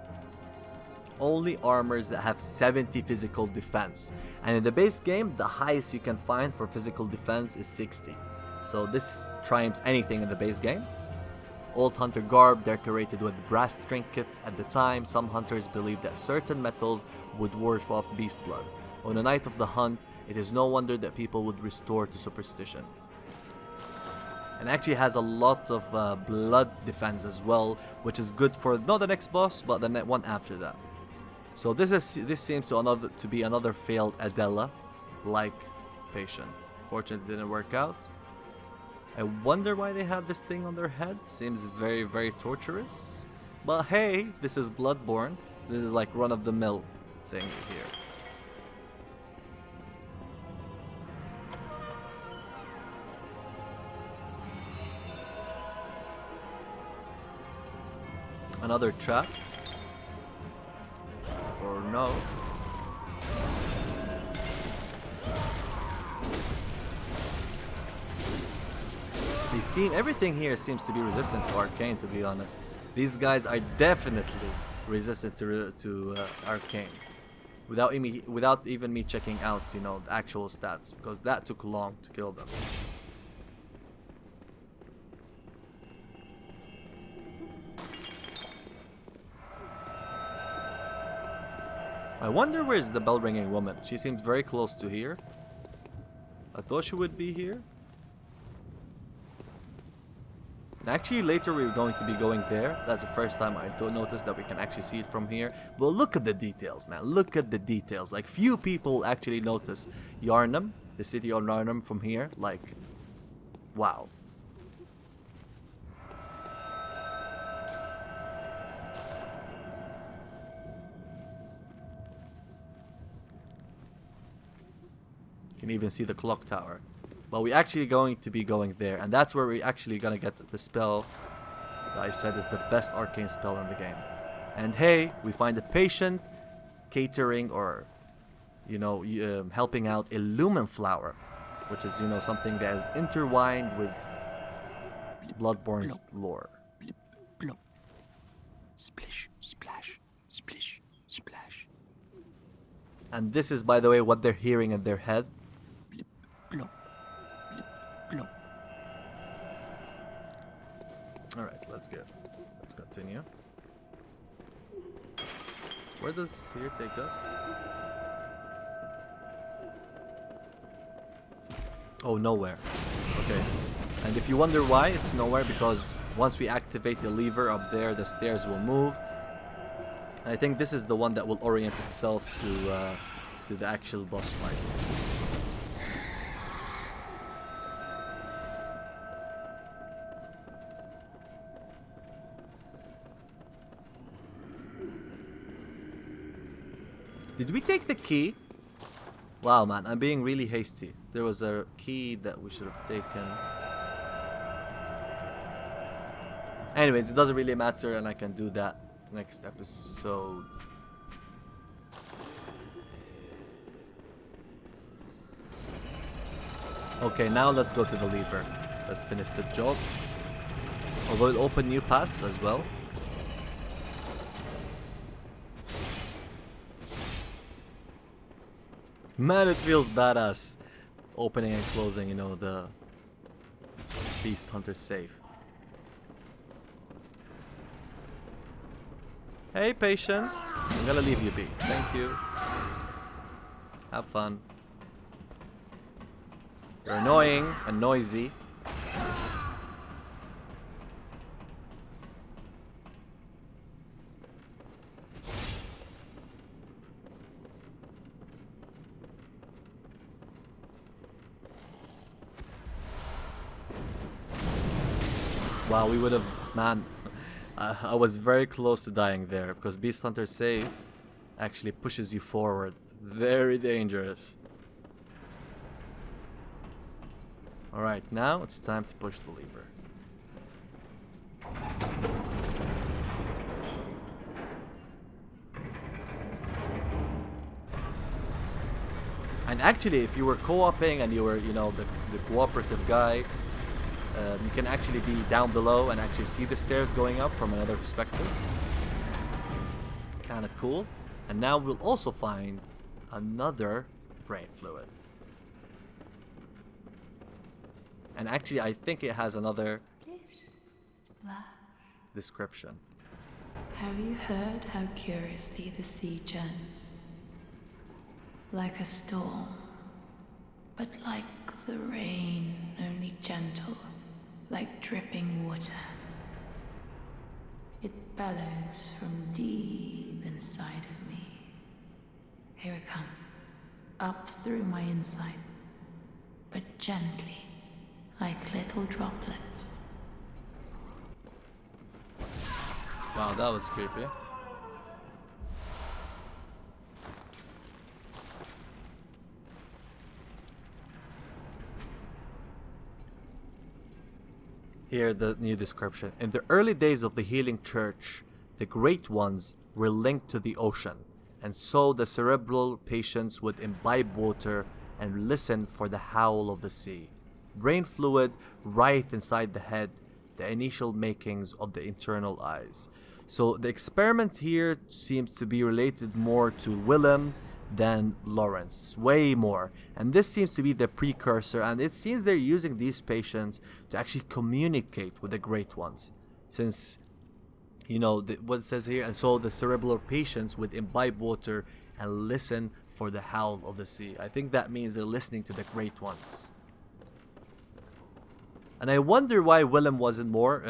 S1: only armors that have 70 physical defense. And in the base game, the highest you can find for physical defense is 60. So this triumphs anything in the base game. Old hunter garb decorated with brass trinkets. At the time, some hunters believed that certain metals would ward off beast blood. On the night of the hunt, it is no wonder that people would restore to superstition. And actually has a lot of blood defense as well, which is good for not the next boss, but the one after that. So this seems to be another failed Adela-like patient. Fortunately, it didn't work out. I wonder why they have this thing on their head. Seems very, very torturous. But hey, this is Bloodborne. This is like run-of-the-mill thing here. Another trap? Or no? Everything here seems to be resistant to Arcane, to be honest. These guys are definitely resistant to Arcane. Without even me checking out, the actual stats, because that took long to kill them. I wonder where's the bell ringing woman. She seems very close to here. I thought she would be here. And actually later we're going to be going there. That's the first time I don't notice that we can actually see it from here. But look at the details, man. Look at the details. Like, few people actually notice Yharnam, the city of Yharnam, from here. Like, wow. You can even see the clock tower. But we're actually going to be going there, and that's where we're actually gonna get the spell that I said is the best arcane spell in the game. And hey, we find a patient catering or, helping out a lumen flower, which is, something that is intertwined with Bloodborne's lore.
S6: Blip, blop. Splish, splash, splish, splash.
S1: And this is, by the way, what they're hearing in their head.
S3: Blip, blop, blip, blop.
S1: Alright, let's continue. Where does here take us? Oh, nowhere. Okay. And if you wonder why it's nowhere, because once we activate the lever up there, the stairs will move. I think this is the one that will orient itself to the actual boss fight. Did we take the key? Wow, man, I'm being really hasty. There was a key that we should have taken. Anyways, it doesn't really matter, and I can do that next episode. Okay, now let's go to the lever. Let's finish the job. Although it'll open new paths as well. Man, it feels badass. Opening and closing, you know, the Beast Hunter safe. Hey, patient. I'm gonna leave you be. Thank you. Have fun. You're annoying and noisy. Wow, we would have... Man, I was very close to dying there, because Beast Hunter Save actually pushes you forward. Very dangerous. Alright, now it's time to push the lever. And actually, if you were co-oping and you were, you know, the cooperative guy, you can actually be down below and actually see the stairs going up from another perspective. Kinda cool. And now we'll also find another brain fluid. And actually, I think it has another description.
S5: Have you heard how curiously the sea churns? Like a storm, but like the rain, only gentle, like dripping water. It bellows from deep inside of me. Here it comes, up through my inside, but gently, like little droplets.
S1: Wow, that was creepy. Here, the new description. In the early days of the healing church, the great ones were linked to the ocean, and so the cerebral patients would imbibe water and listen for the howl of the sea. Brain fluid writhed inside the head, the initial makings of the internal eyes. So the experiment here seems to be related more to Willem than Laurence, way more. And this seems to be the precursor, and it seems they're using these patients to actually communicate with the great ones. Since, you know, what it says here, and so the cerebral patients would imbibe water and listen for the howl of the sea. I think that means they're listening to the great ones. And I wonder why Willem wasn't more,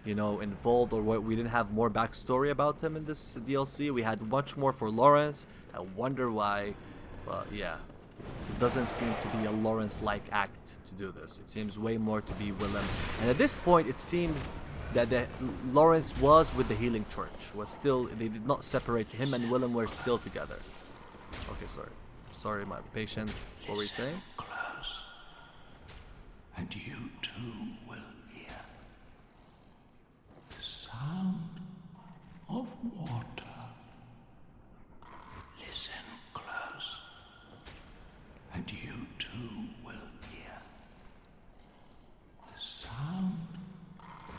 S1: you know, involved, or why we didn't have more backstory about him in this DLC. We had much more for Laurence. I wonder why, but yeah. It doesn't seem to be a Laurence-like act to do this. It seems way more to be Willem. And at this point, it seems that Laurence was with the healing church. Was still, they did not separate. Him and Willem were still together. Okay, sorry. Sorry, my patient. What were you saying?
S3: Close, and you too will hear the sound of water. Listen close, and you too will hear the sound.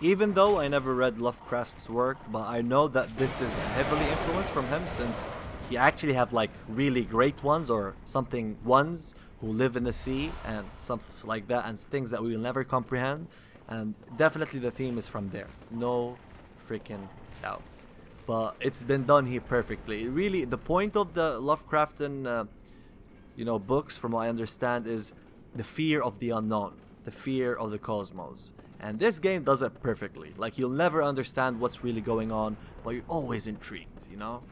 S1: Even though I never read Lovecraft's work, but I know that this is heavily influenced from him, since he actually have like really great ones or something ones who live in the sea and something like that, and things that we will never comprehend. And definitely the theme is from there, no freaking doubt. But it's been done here perfectly. Really, the point of the Lovecraftian books, from what I understand, is the fear of the unknown, the fear of the cosmos. And this game does it perfectly. Like, you'll never understand what's really going on, but you're always intrigued, you know?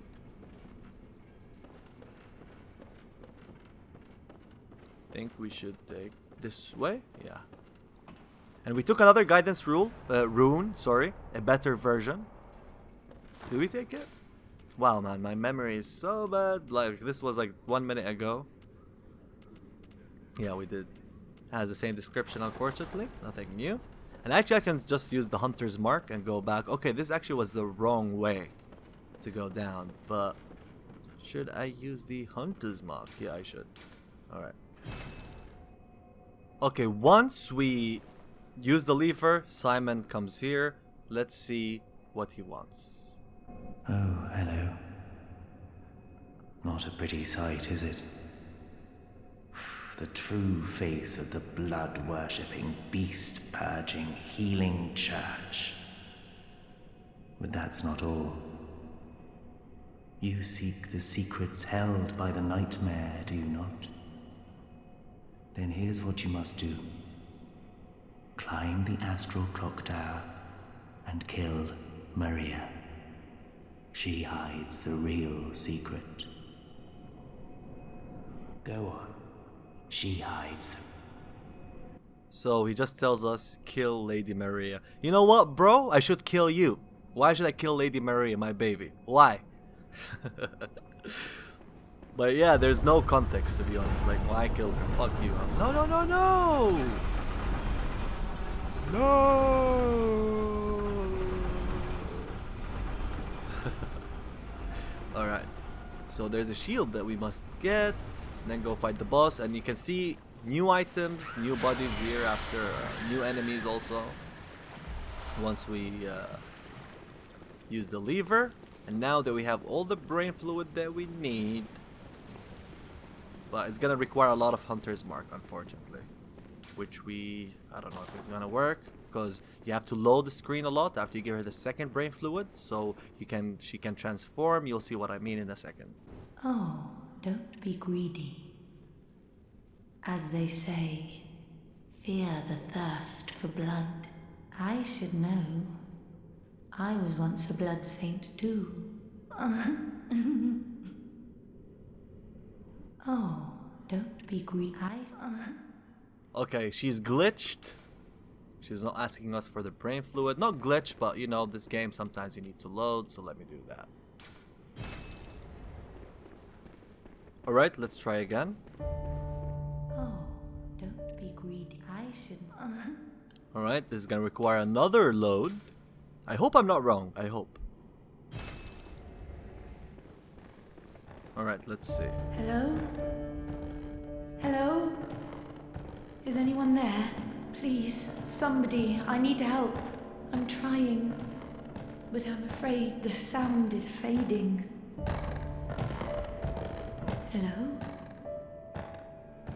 S1: Think we should take this way? Yeah. And we took another guidance rune, a better version. Did we take it? Wow, man, my memory is so bad. Like, this was like 1 minute ago. Yeah, we did. Has the same description, unfortunately. Nothing new. And actually, I can just use the hunter's mark and go back. Okay, this actually was the wrong way to go down. But should I use the hunter's mark? Yeah, I should. Alright. Okay, once we use the lever, Simon comes here. Let's see what he wants.
S6: Oh, hello. Not a pretty sight, is it? The true face of the blood-worshipping, beast-purging, healing church. But that's not all. You seek the secrets held by the nightmare, do you not? Then here's what you must do. Climb the Astral clocktower and kill Maria. She hides the real secret. Go on. She hides them.
S1: So he just tells us, kill Lady Maria. You know what, bro? I should kill you. Why should I kill Lady Maria, my baby? Why? But yeah, there's no context, to be honest. Like, why kill her? Fuck you. No, no, no, no! No! Alright. So there's a shield that we must get. Then go fight the boss, and you can see new items, new bodies here after new enemies also once we use the lever. And now that we have all the brain fluid that we need, but it's gonna require a lot of hunter's mark, unfortunately, which I don't know if it's gonna work, because you have to load the screen a lot after you give her the second brain fluid, so she can transform. You'll see what I mean in a second.
S5: Oh, don't be greedy. As they say, fear the thirst for blood. I should know. I was once a blood saint too. Oh, don't be greedy.
S1: Okay, she's glitched. She's not asking us for the brain fluid. Not glitch, but you know, this game sometimes you need to load, so let me do that. Alright, let's try again.
S5: Oh, don't be greedy. I should.
S1: Alright, this is gonna require another load. I hope I'm not wrong. I hope. Alright, let's see.
S5: Hello? Hello? Is anyone there? Please, somebody, I need help. I'm trying, but I'm afraid the sound is fading. Hello?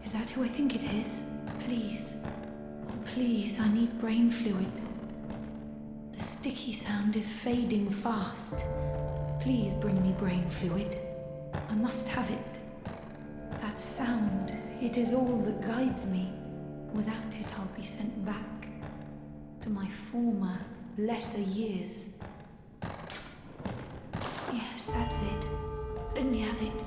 S5: Is that who I think it is? Please. Oh, please, I need brain fluid. The sticky sound is fading fast. Please bring me brain fluid. I must have it. That sound, it is all that guides me. Without it, I'll be sent back to my former, lesser years. Yes, that's it. Let me have it.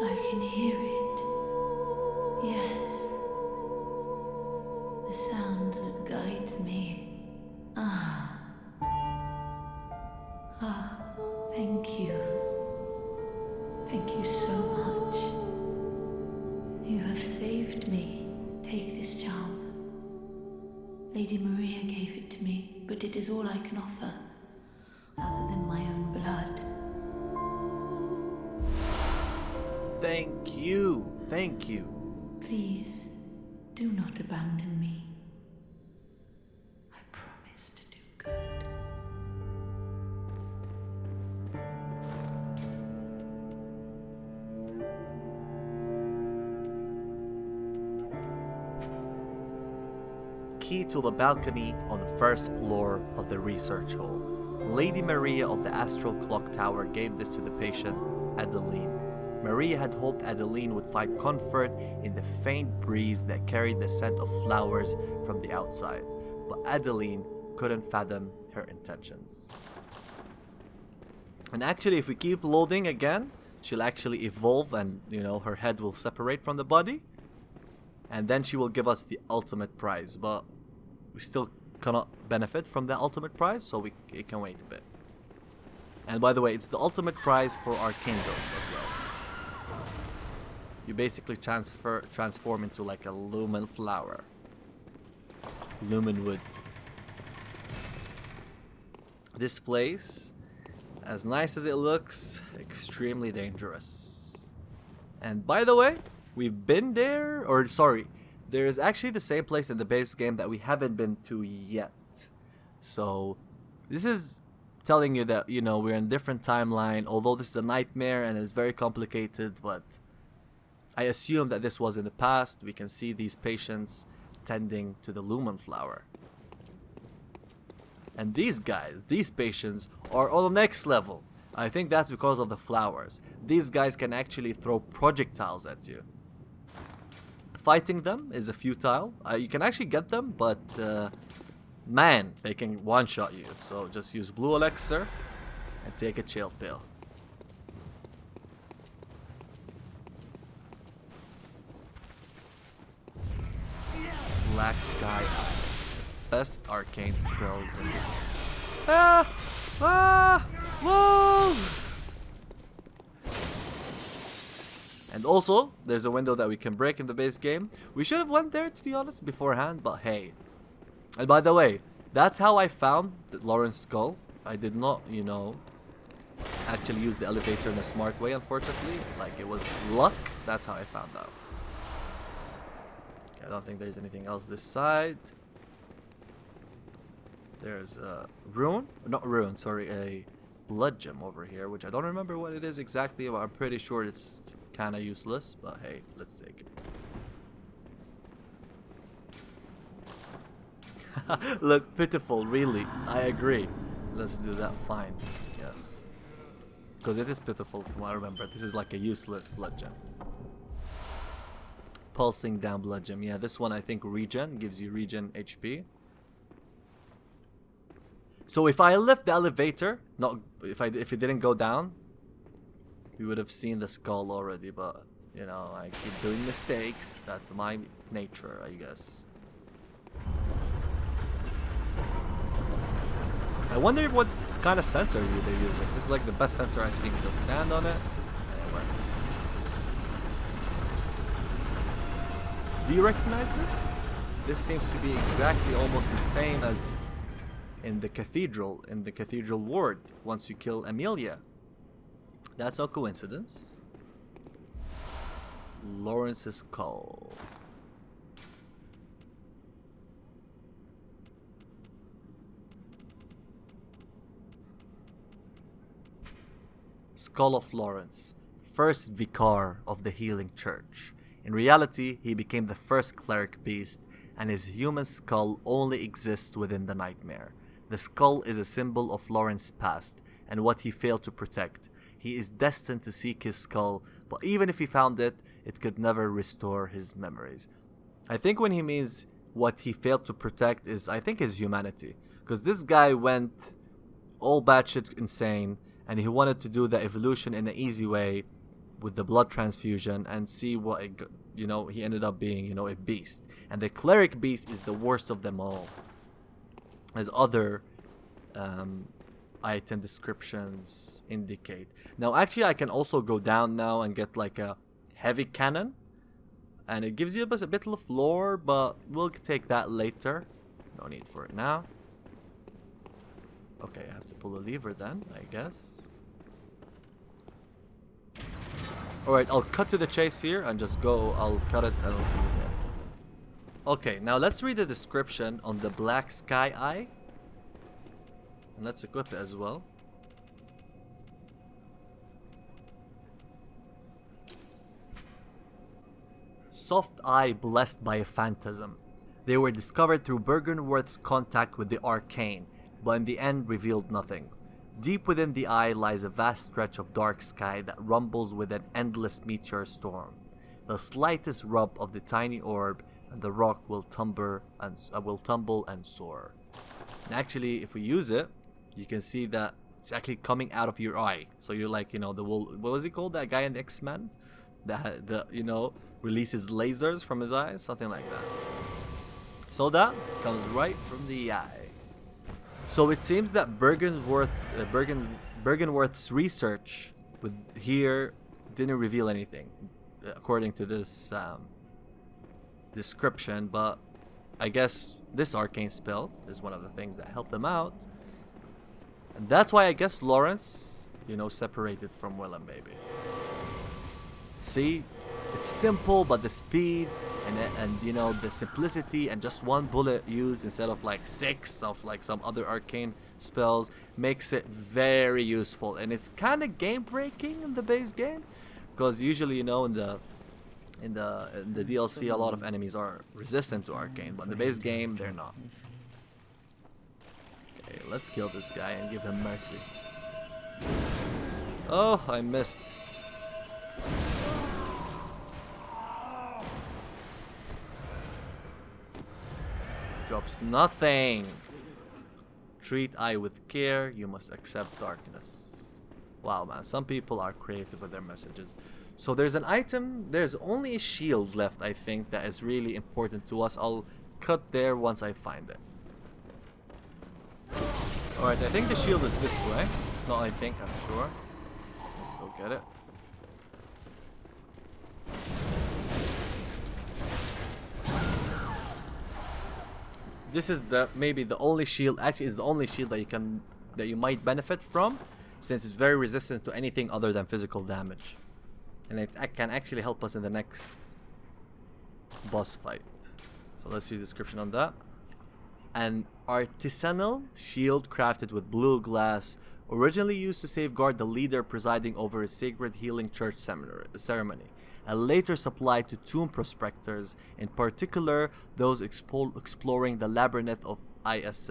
S5: I can hear it. Yes. The sound that guides me. Thank you. Thank you so much. You have saved me. Take this charm. Lady Maria gave it to me, but it is all I can offer, other than my own blood.
S1: Thank you. Thank you.
S5: Please, do not abandon me. I promise to do good.
S1: Key to the balcony on the first floor of the research hall. Lady Maria of the Astral clocktower gave this to the patient, Adeline. Maria had hoped Adeline would find comfort in the faint breeze that carried the scent of flowers from the outside, but Adeline couldn't fathom her intentions. And actually, if we keep loading again, she'll actually evolve and, her head will separate from the body. And then she will give us the ultimate prize, but we still cannot benefit from the ultimate prize, so we can wait a bit. And by the way, it's the ultimate prize for Arcane builds as well. You basically transform into like a lumen flower. Lumen wood. This place, as nice as it looks, extremely dangerous. And by the way, we've been there, or sorry, there's actually the same place in the base game that we haven't been to yet. So this is telling you that, we're in a different timeline, although this is a nightmare and it's very complicated, but I assume that this was in the past. We can see these patients tending to the lumen flower. And these guys, these patients, are on the next level. I think that's because of the flowers. These guys can actually throw projectiles at you. Fighting them is a futile. You can actually get them, but man, they can one-shot you. So just use blue elixir and take a chill pill. Black Sky Eye. Best arcane spell in the game. Whoa! And also, there's a window that we can break in the base game. We should have went there, to be honest, beforehand, but hey. And by the way, that's how I found the Laurence skull. I did not, actually use the elevator in a smart way, unfortunately. Like, it was luck. That's how I found out. Okay, I don't think there's anything else this side. There's a a blood gem over here, which I don't remember what it is exactly, but I'm pretty sure it's kind of useless, but hey, let's take it. Look pitiful, really. I agree. Let's do that. Fine. Yes. Because it is pitiful from what I remember. This is like a useless blood gem. Pulsing down blood gem. Yeah, this one I think regen, gives you regen HP. So if I left the elevator, if it didn't go down, we would have seen the skull already, but I keep doing mistakes. That's my nature, I guess. I wonder what kind of sensor they're using. This is like the best sensor I've seen. Just stand on it, and it works. Do you recognize this? This seems to be exactly almost the same as in the cathedral ward once you kill Amelia. That's no coincidence. Laurence's skull. Skull of Laurence, first vicar of the healing church. In reality, he became the first cleric beast, and his human skull only exists within the nightmare. The skull is a symbol of Laurence's past and what he failed to protect. He is destined to seek his skull, but even if he found it, it could never restore his memories. I think when he means what he failed to protect is, I think, his humanity. Because this guy went all batshit insane, and he wanted to do the evolution in an easy way with the blood transfusion and see what it, he ended up being, a beast. And the cleric beast is the worst of them all. As other item descriptions indicate. Now actually I can also go down now and get like a heavy cannon, and it gives you a bit of lore, but we'll take that later. No need for it now. Okay, I have to pull a lever then, I guess. Alright, I'll cut to the chase here and just go. I'll cut it and I'll see you there. Okay, now let's read the description on the Black Sky Eye. And let's equip it as well. Soft Eye blessed by a phantasm. They were discovered through Byrgenwerth's contact with the Arcane, but in the end revealed nothing. Deep within the eye lies a vast stretch of dark sky that rumbles with an endless meteor storm. The slightest rub of the tiny orb and the rock will tumble and soar. And actually, if we use it, you can see that it's actually coming out of your eye. So you're like, you know, what was he called? That guy in X-Men? That you know, releases lasers from his eyes? Something like that. So that comes right from the eye. So it seems that Byrgenwerth's research with here didn't reveal anything, according to this description. But I guess this arcane spell is one of the things that helped them out, and that's why I guess Laurence, you know, separated from Willem, maybe. See, it's simple, but the speed and you know, the simplicity and just one bullet used instead of like 6 of like some other arcane spells makes it very useful. And it's kind of game breaking in the base game, because usually, you know, in the DLC a lot of enemies are resistant to arcane, but in the base game they're not. Okay, let's kill this guy and give him mercy. Oh, I missed. Drops nothing. Treat eye with care. You must accept darkness. Wow, man. Some people are creative with their messages. So there's an item. There's only a shield left, I think, that is really important to us. I'll cut there once I find it. Alright, I think the shield is this way. No, I think, I'm sure. Let's go get it. This is maybe the only shield. Actually, is the only shield that you might benefit from, since it's very resistant to anything other than physical damage, and it can actually help us in the next boss fight. So let's see the description on that. An artisanal shield crafted with blue glass, originally used to safeguard the leader presiding over a sacred healing church ceremony, and later supplied to tomb prospectors, in particular those exploring the labyrinth of Is.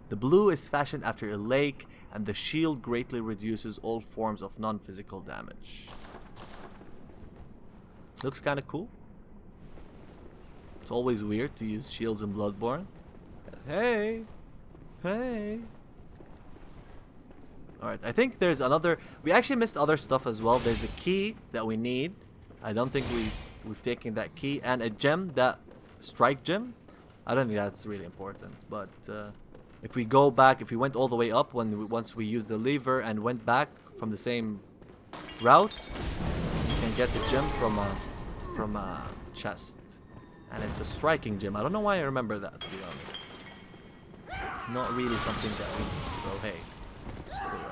S1: The blue is fashioned after a lake, and the shield greatly reduces all forms of non-physical damage. Looks kind of cool. It's always weird to use shields in Bloodborne. Hey! Hey! Alright, I think there's another... We actually missed other stuff as well. There's a key that we need. I don't think we've taken that key. And a gem, that strike gem. I don't think that's really important. But if we go back, if we went all the way up once we used the lever and went back from the same route, you can get the gem from a chest. And it's a striking gem. I don't know why I remember that, to be honest. Not really something that we need, so hey. Screw it.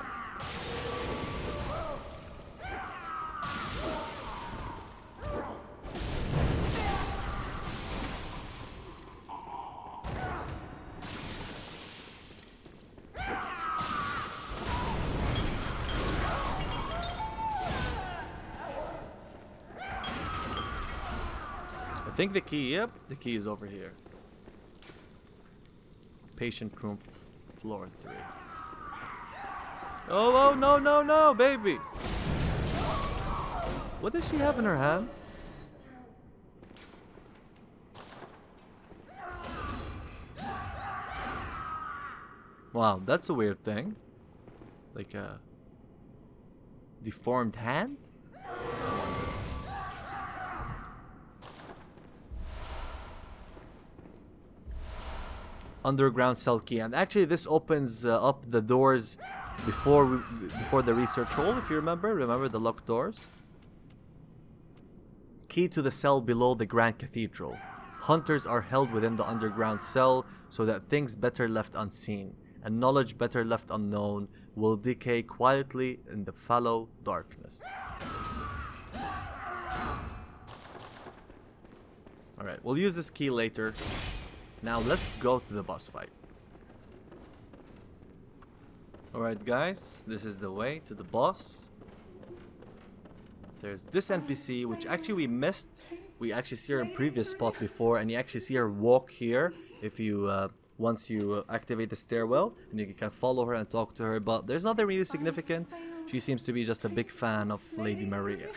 S1: I think the key, yep, the key is over here. Patient room floor 3. Oh, no, no, no, baby. What does she have in her hand? Wow, that's a weird thing. Like a deformed hand? Underground cell key, and actually this opens up the doors before the research hall, if you remember the locked doors. Key to the cell below the Grand Cathedral. Hunters are held within the underground cell so that things better left unseen and knowledge better left unknown will decay quietly in the fallow darkness. Alright, we'll use this key later. Now let's go to the boss fight. Alright guys, this is the way to the boss. There's this NPC, which actually we missed. We actually see her in previous spot before, and you actually see her walk here if you once you activate the stairwell, and you can kind of follow her and talk to her, but there's nothing really significant. She seems to be just a big fan of Lady Maria.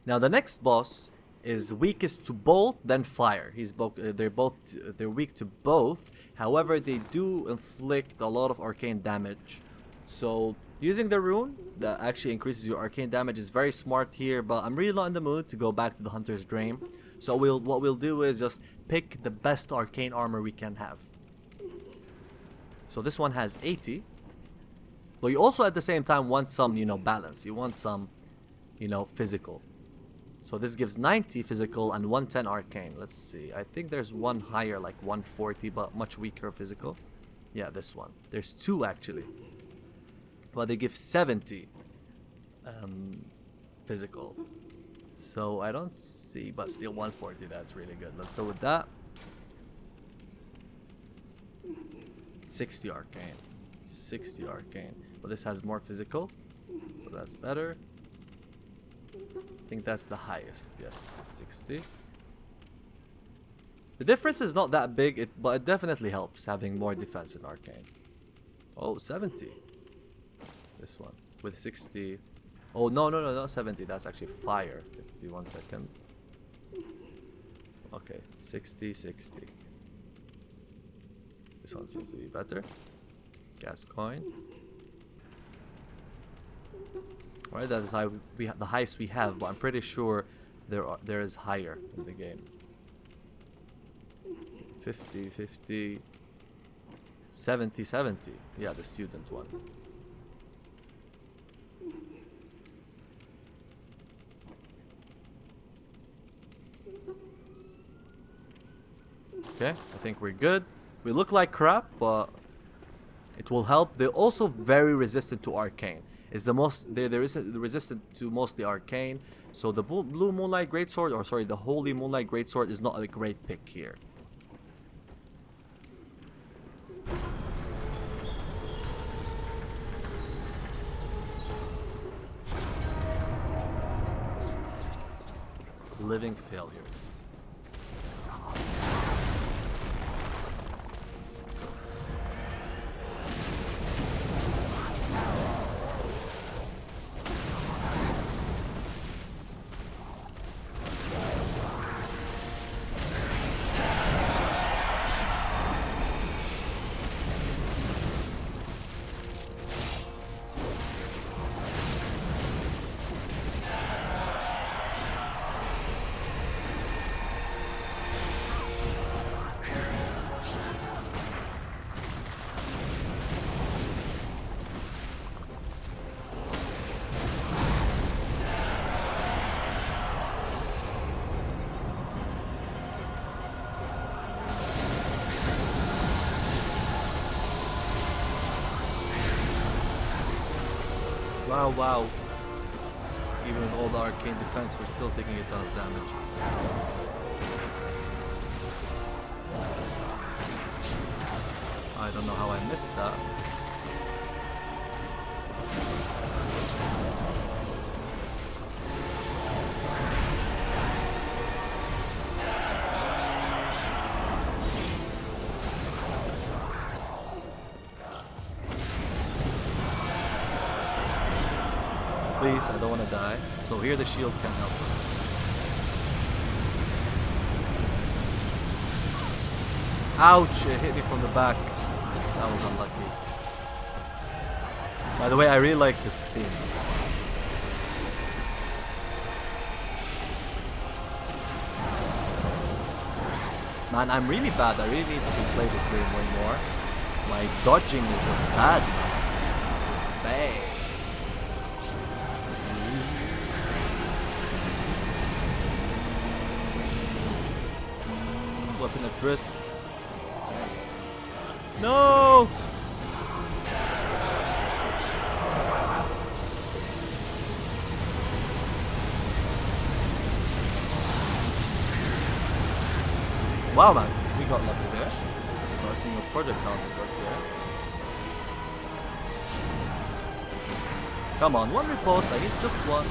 S1: Now the next boss is weakest to bolt, then fire. They're weak to both. However, they do inflict a lot of arcane damage. So using the rune that actually increases your arcane damage is very smart here, but I'm really not in the mood to go back to the Hunter's Dream. So what we'll do is just pick the best arcane armor we can have. So this one has 80. But you also at the same time want some, balance. You want some, physical. So this gives 90 physical and 110 arcane. Let's see. I think there's one higher, like 140, but much weaker physical. Yeah, this one. There's two actually. But they give 70 physical. So I don't see, but still 140. That's really good. Let's go with that. 60 arcane. 60 arcane. But this has more physical, so that's better. I think that's the highest. Yes, 60. The difference is not that big, but it definitely helps having more defense in arcane. Oh, 70. This one with 60. Oh no, not 70. That's actually fire. 51 second. Okay, 60, 60. This one seems to be better. Gas coin. Alright, that is the highest we have, but I'm pretty sure there is higher in the game. 50, 50, 70, 70. Yeah, the student one. Okay, I think we're good. We look like crap, but it will help. They're also very resistant to arcane. It's the most they're resistant to mostly arcane. So the blue Moonlight greatsword, or sorry, the holy Moonlight greatsword is not a great pick here. Living failures. Wow, wow. Even with all the arcane defense, we're still taking a ton of damage. I don't know how I missed that. Please, I don't want to die. So here the shield can help us. Ouch! It hit me from the back. That was unlucky. By the way, I really like this theme. Man, I'm really bad. I really need to play this game way more. My dodging is just bad, man. It's bad. Weapon at risk. No! Wow, man, we got lucky there. Not a single projectile that was there. Come on, one riposte. I need just one.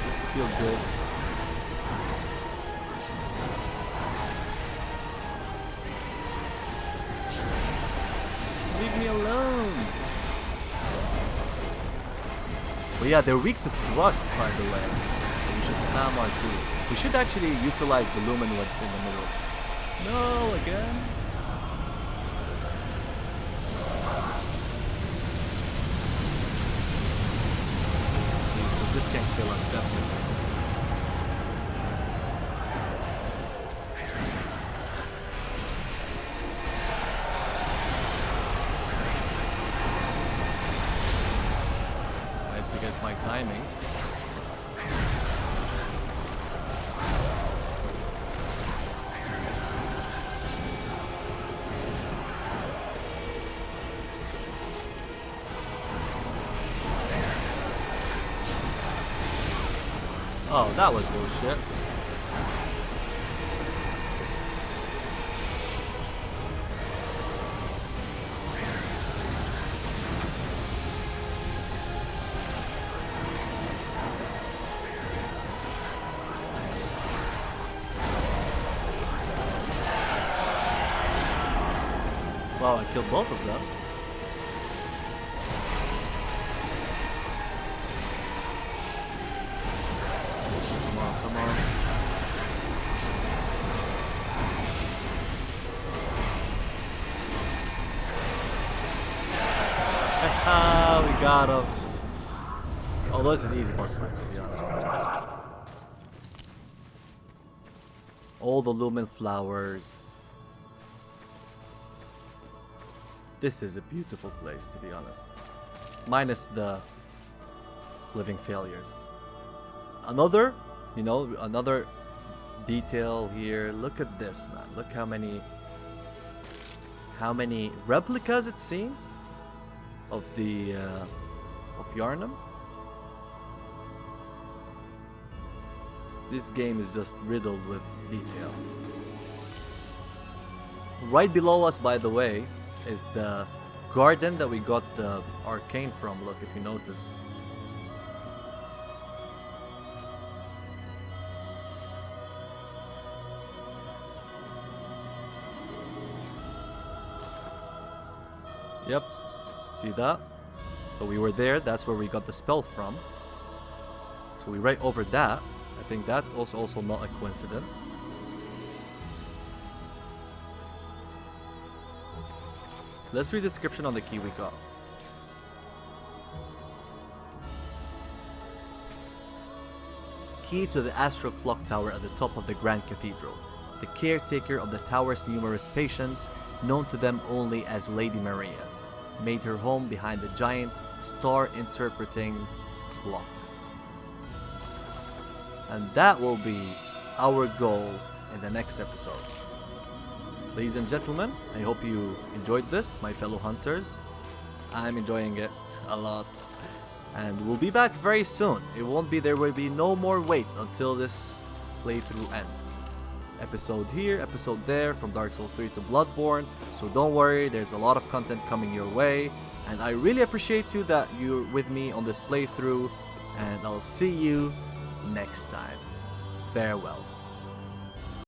S1: Just to feel good. Leave me alone. But yeah, they're weak to thrust, by the way. So we should spam R2s. We should actually utilize the Lumen Whip in the middle. No, again? This can't kill us, definitely. I have to get my timing. Oh, that was bullshit. Wow, I killed both of them. Come on. We got him. Oh, that's an easy boss fight, to be honest. All the lumen flowers. This is a beautiful place, to be honest. Minus the living failures. Another detail here. Look at this, man. Look how many replicas it seems of the of Yharnam. This game is just riddled with detail. Right below us, by the way, is the garden that we got the Arcane from. Look, if you notice. Yep, see that? So we were there, that's where we got the spell from. So we right over that. I think that also not a coincidence. Let's read the description on the key we got. Key to the Astral clocktower at the top of the Grand Cathedral. The caretaker of the tower's numerous patients, known to them only as Lady Maria, made her home behind the giant star-interpreting clock. And that will be our goal in the next episode. Ladies and gentlemen, I hope you enjoyed this, my fellow hunters. I'm enjoying it a lot. And we'll be back very soon. There will be no more wait until this playthrough ends. Episode here, episode there, from Dark Souls 3 to Bloodborne. So don't worry, there's a lot of content coming your way. And I really appreciate you that you're with me on this playthrough. And I'll see you next time. Farewell.